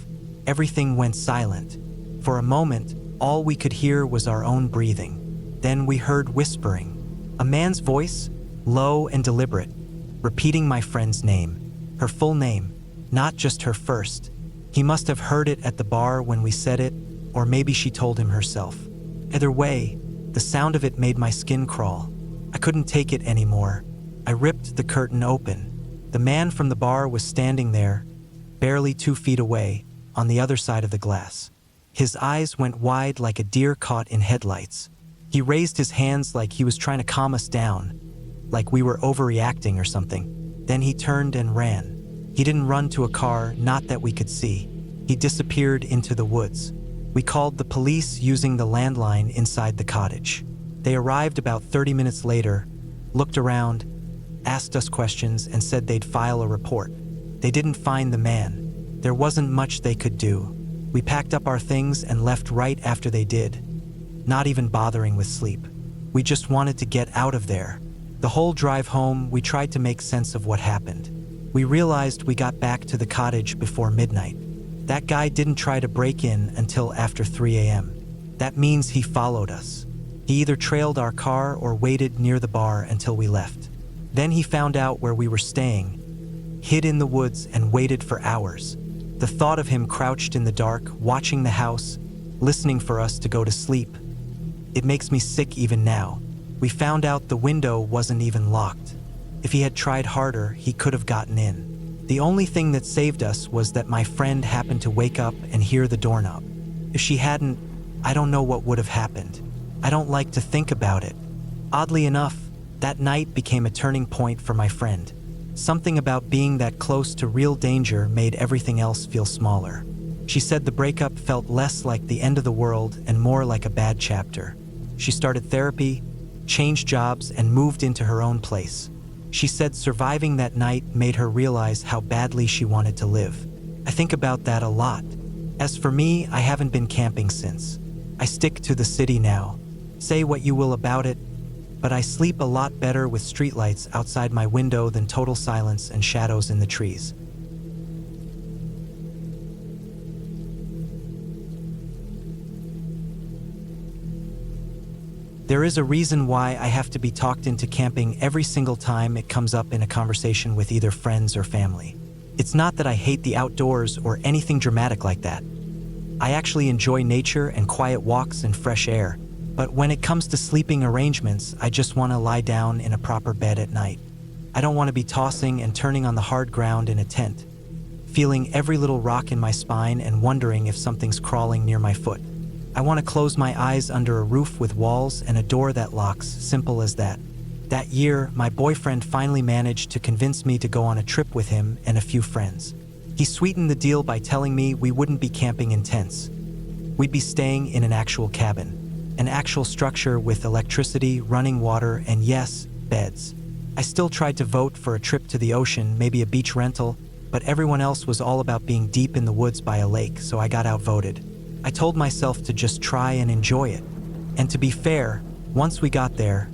Everything went silent. For a moment, all we could hear was our own breathing. Then we heard whispering. A man's voice, low and deliberate, repeating my friend's name. Her full name, not just her first. He must have heard it at the bar when we said it, or maybe she told him herself. Either way, the sound of it made my skin crawl. I couldn't take it anymore. I ripped the curtain open. The man from the bar was standing there, barely 2 feet away, on the other side of the glass. His eyes went wide like a deer caught in headlights. He raised his hands like he was trying to calm us down, like we were overreacting or something. Then he turned and ran. He didn't run to a car, not that we could see. He disappeared into the woods. We called the police using the landline inside the cottage. They arrived about 30 minutes later, looked around, asked us questions, and said they'd file a report. They didn't find the man. There wasn't much they could do. We packed up our things and left right after they did, not even bothering with sleep. We just wanted to get out of there. The whole drive home, we tried to make sense of what happened. We realized we got back to the cottage before midnight. That guy didn't try to break in until after 3 a.m. That means he followed us. He either trailed our car or waited near the bar until we left. Then he found out where we were staying, hid in the woods, and waited for hours. The thought of him crouched in the dark, watching the house, listening for us to go to sleep. It makes me sick even now. We found out the window wasn't even locked. If he had tried harder, he could have gotten in. The only thing that saved us was that my friend happened to wake up and hear the doorknob. If she hadn't, I don't know what would have happened. I don't like to think about it. Oddly enough, that night became a turning point for my friend. Something about being that close to real danger made everything else feel smaller. She said the breakup felt less like the end of the world and more like a bad chapter. She started therapy, changed jobs, and moved into her own place. She said surviving that night made her realize how badly she wanted to live. I think about that a lot. As for me, I haven't been camping since. I stick to the city now. Say what you will about it, but I sleep a lot better with streetlights outside my window than total silence and shadows in the trees. There is a reason why I have to be talked into camping every single time it comes up in a conversation with either friends or family. It's not that I hate the outdoors or anything dramatic like that. I actually enjoy nature and quiet walks and fresh air. But when it comes to sleeping arrangements, I just want to lie down in a proper bed at night. I don't want to be tossing and turning on the hard ground in a tent, feeling every little rock in my spine and wondering if something's crawling near my foot. I want to close my eyes under a roof with walls and a door that locks, simple as that. That year, my boyfriend finally managed to convince me to go on a trip with him and a few friends. He sweetened the deal by telling me we wouldn't be camping in tents. We'd be staying in an actual cabin. An actual structure with electricity, running water, and yes, beds. I still tried to vote for a trip to the ocean, maybe a beach rental, but everyone else was all about being deep in the woods by a lake, so I got outvoted. I told myself to just try and enjoy it. And to be fair, once we got there,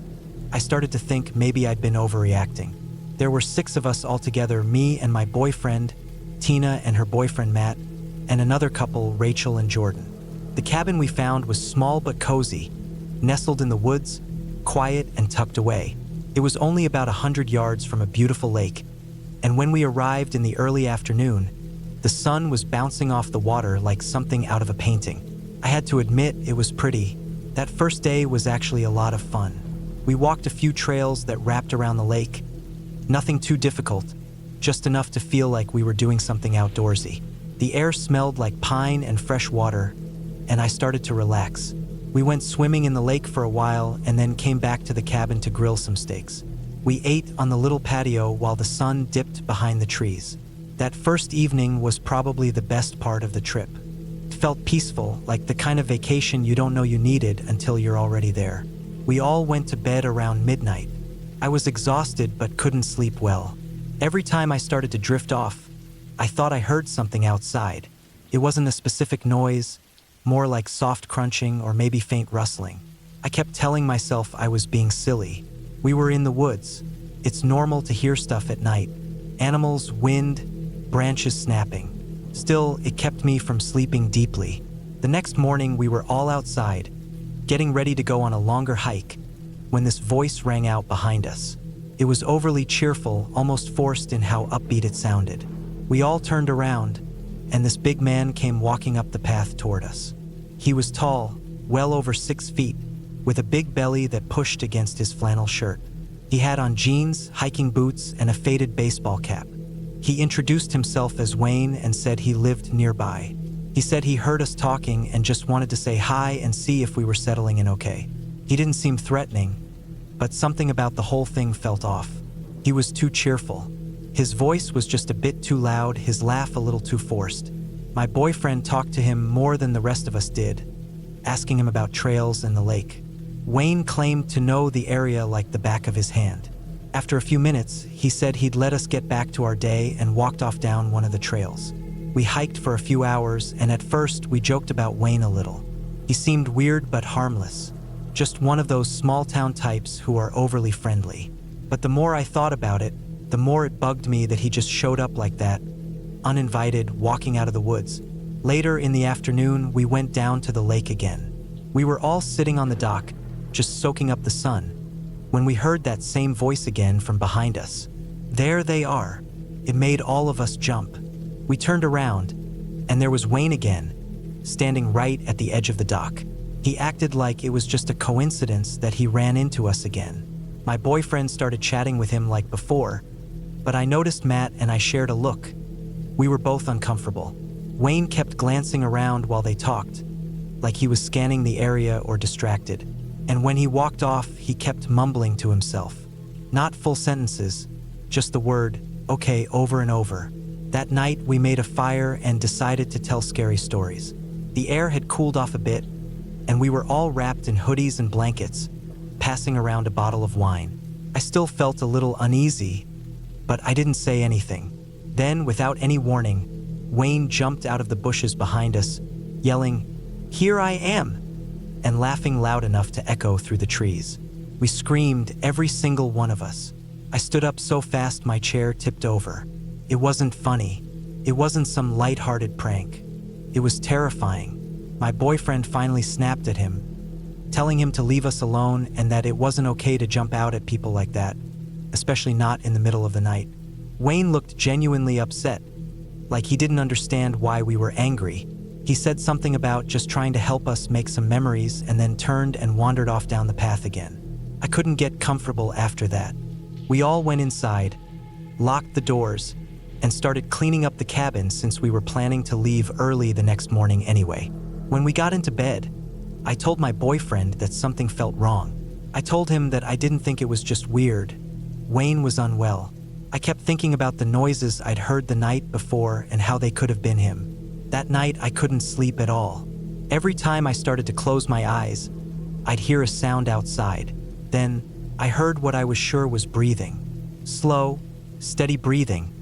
I started to think maybe I'd been overreacting. There were 6 of us altogether, me and my boyfriend, Tina and her boyfriend Matt, and another couple, Rachel and Jordan. The cabin we found was small but cozy, nestled in the woods, quiet and tucked away. It was only about 100 yards from a beautiful lake, and when we arrived in the early afternoon, the sun was bouncing off the water like something out of a painting. I had to admit it was pretty. That first day was actually a lot of fun. We walked a few trails that wrapped around the lake. Nothing too difficult, just enough to feel like we were doing something outdoorsy. The air smelled like pine and fresh water, and I started to relax. We went swimming in the lake for a while and then came back to the cabin to grill some steaks. We ate on the little patio while the sun dipped behind the trees. That first evening was probably the best part of the trip. It felt peaceful, like the kind of vacation you don't know you needed until you're already there. We all went to bed around midnight. I was exhausted but couldn't sleep well. Every time I started to drift off, I thought I heard something outside. It wasn't a specific noise, more like soft crunching or maybe faint rustling. I kept telling myself I was being silly. We were in the woods. It's normal to hear stuff at night. Animals, wind, branches snapping. Still, it kept me from sleeping deeply. The next morning, we were all outside, getting ready to go on a longer hike, when this voice rang out behind us. It was overly cheerful, almost forced in how upbeat it sounded. We all turned around, and this big man came walking up the path toward us. He was tall, well over 6 feet, with a big belly that pushed against his flannel shirt. He had on jeans, hiking boots, and a faded baseball cap. He introduced himself as Wayne and said he lived nearby. He said he heard us talking and just wanted to say hi and see if we were settling in okay. He didn't seem threatening, but something about the whole thing felt off. He was too cheerful. His voice was just a bit too loud, his laugh a little too forced. My boyfriend talked to him more than the rest of us did, asking him about trails and the lake. Wayne claimed to know the area like the back of his hand. After a few minutes, he said he'd let us get back to our day and walked off down one of the trails. We hiked for a few hours, and at first we joked about Wayne a little. He seemed weird but harmless, just one of those small-town types who are overly friendly. But the more I thought about it, the more it bugged me that he just showed up like that, uninvited, walking out of the woods. Later in the afternoon, we went down to the lake again. We were all sitting on the dock, just soaking up the sun, when we heard that same voice again from behind us. There they are. It made all of us jump. We turned around, and there was Wayne again, standing right at the edge of the dock. He acted like it was just a coincidence that he ran into us again. My boyfriend started chatting with him like before, but I noticed Matt and I shared a look. We were both uncomfortable. Wayne kept glancing around while they talked, like he was scanning the area or distracted. And when he walked off, he kept mumbling to himself. Not full sentences, just the word, okay, over and over. That night, we made a fire and decided to tell scary stories. The air had cooled off a bit, and we were all wrapped in hoodies and blankets, passing around a bottle of wine. I still felt a little uneasy, but I didn't say anything. Then, without any warning, Wayne jumped out of the bushes behind us, yelling, "Here I am!" and laughing loud enough to echo through the trees. We screamed, every single one of us. I stood up so fast my chair tipped over. It wasn't funny. It wasn't some light-hearted prank. It was terrifying. My boyfriend finally snapped at him, telling him to leave us alone and that it wasn't okay to jump out at people like that, especially not in the middle of the night. Wayne looked genuinely upset, like he didn't understand why we were angry. He said something about just trying to help us make some memories and then turned and wandered off down the path again. I couldn't get comfortable after that. We all went inside, locked the doors, and started cleaning up the cabin since we were planning to leave early the next morning anyway. When we got into bed, I told my boyfriend that something felt wrong. I told him that I didn't think it was just weird. Wayne was unwell. I kept thinking about the noises I'd heard the night before and how they could have been him. That night, I couldn't sleep at all. Every time I started to close my eyes, I'd hear a sound outside. Then, I heard what I was sure was breathing. Slow, steady breathing,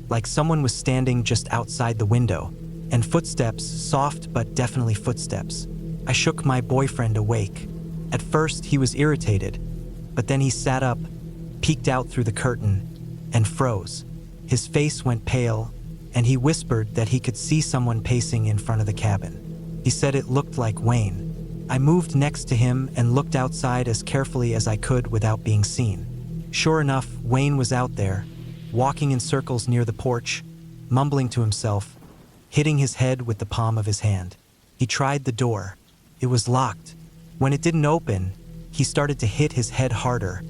like someone was standing just outside the window. And footsteps, soft but definitely footsteps. I shook my boyfriend awake. At first, he was irritated, but then he sat up, peeked out through the curtain, and froze. His face went pale, and he whispered that he could see someone pacing in front of the cabin. He said it looked like Wayne. I moved next to him and looked outside as carefully as I could without being seen. Sure enough, Wayne was out there, walking in circles near the porch, mumbling to himself, hitting his head with the palm of his hand. He tried the door. It was locked. When it didn't open, he started to hit his head harder,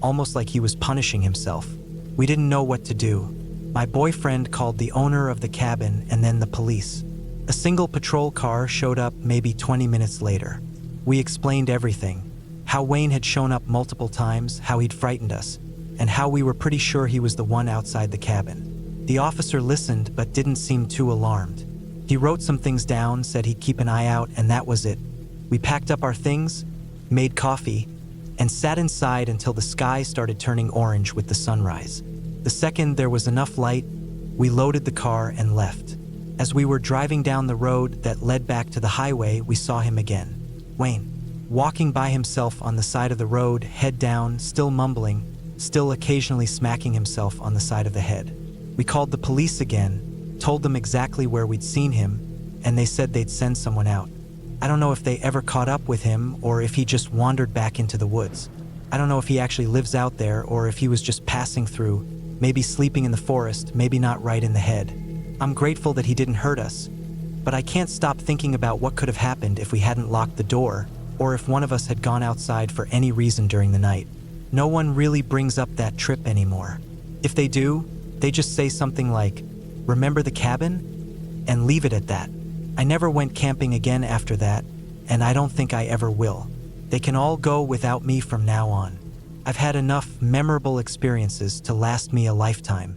almost like he was punishing himself. We didn't know what to do. My boyfriend called the owner of the cabin and then the police. A single patrol car showed up maybe 20 minutes later. We explained everything, how Wayne had shown up multiple times, how he'd frightened us, and how we were pretty sure he was the one outside the cabin. The officer listened but didn't seem too alarmed. He wrote some things down, said he'd keep an eye out, and that was it. We packed up our things, made coffee, and sat inside until the sky started turning orange with the sunrise. The second there was enough light, we loaded the car and left. As we were driving down the road that led back to the highway, we saw him again. Wayne, walking by himself on the side of the road, head down, still mumbling, still occasionally smacking himself on the side of the head. We called the police again, told them exactly where we'd seen him, and they said they'd send someone out. I don't know if they ever caught up with him or if he just wandered back into the woods. I don't know if he actually lives out there or if he was just passing through, maybe sleeping in the forest, maybe not right in the head. I'm grateful that he didn't hurt us, but I can't stop thinking about what could have happened if we hadn't locked the door or if one of us had gone outside for any reason during the night. No one really brings up that trip anymore. If they do, they just say something like, "Remember the cabin?" and leave it at that. I never went camping again after that, and I don't think I ever will. They can all go without me from now on. I've had enough memorable experiences to last me a lifetime.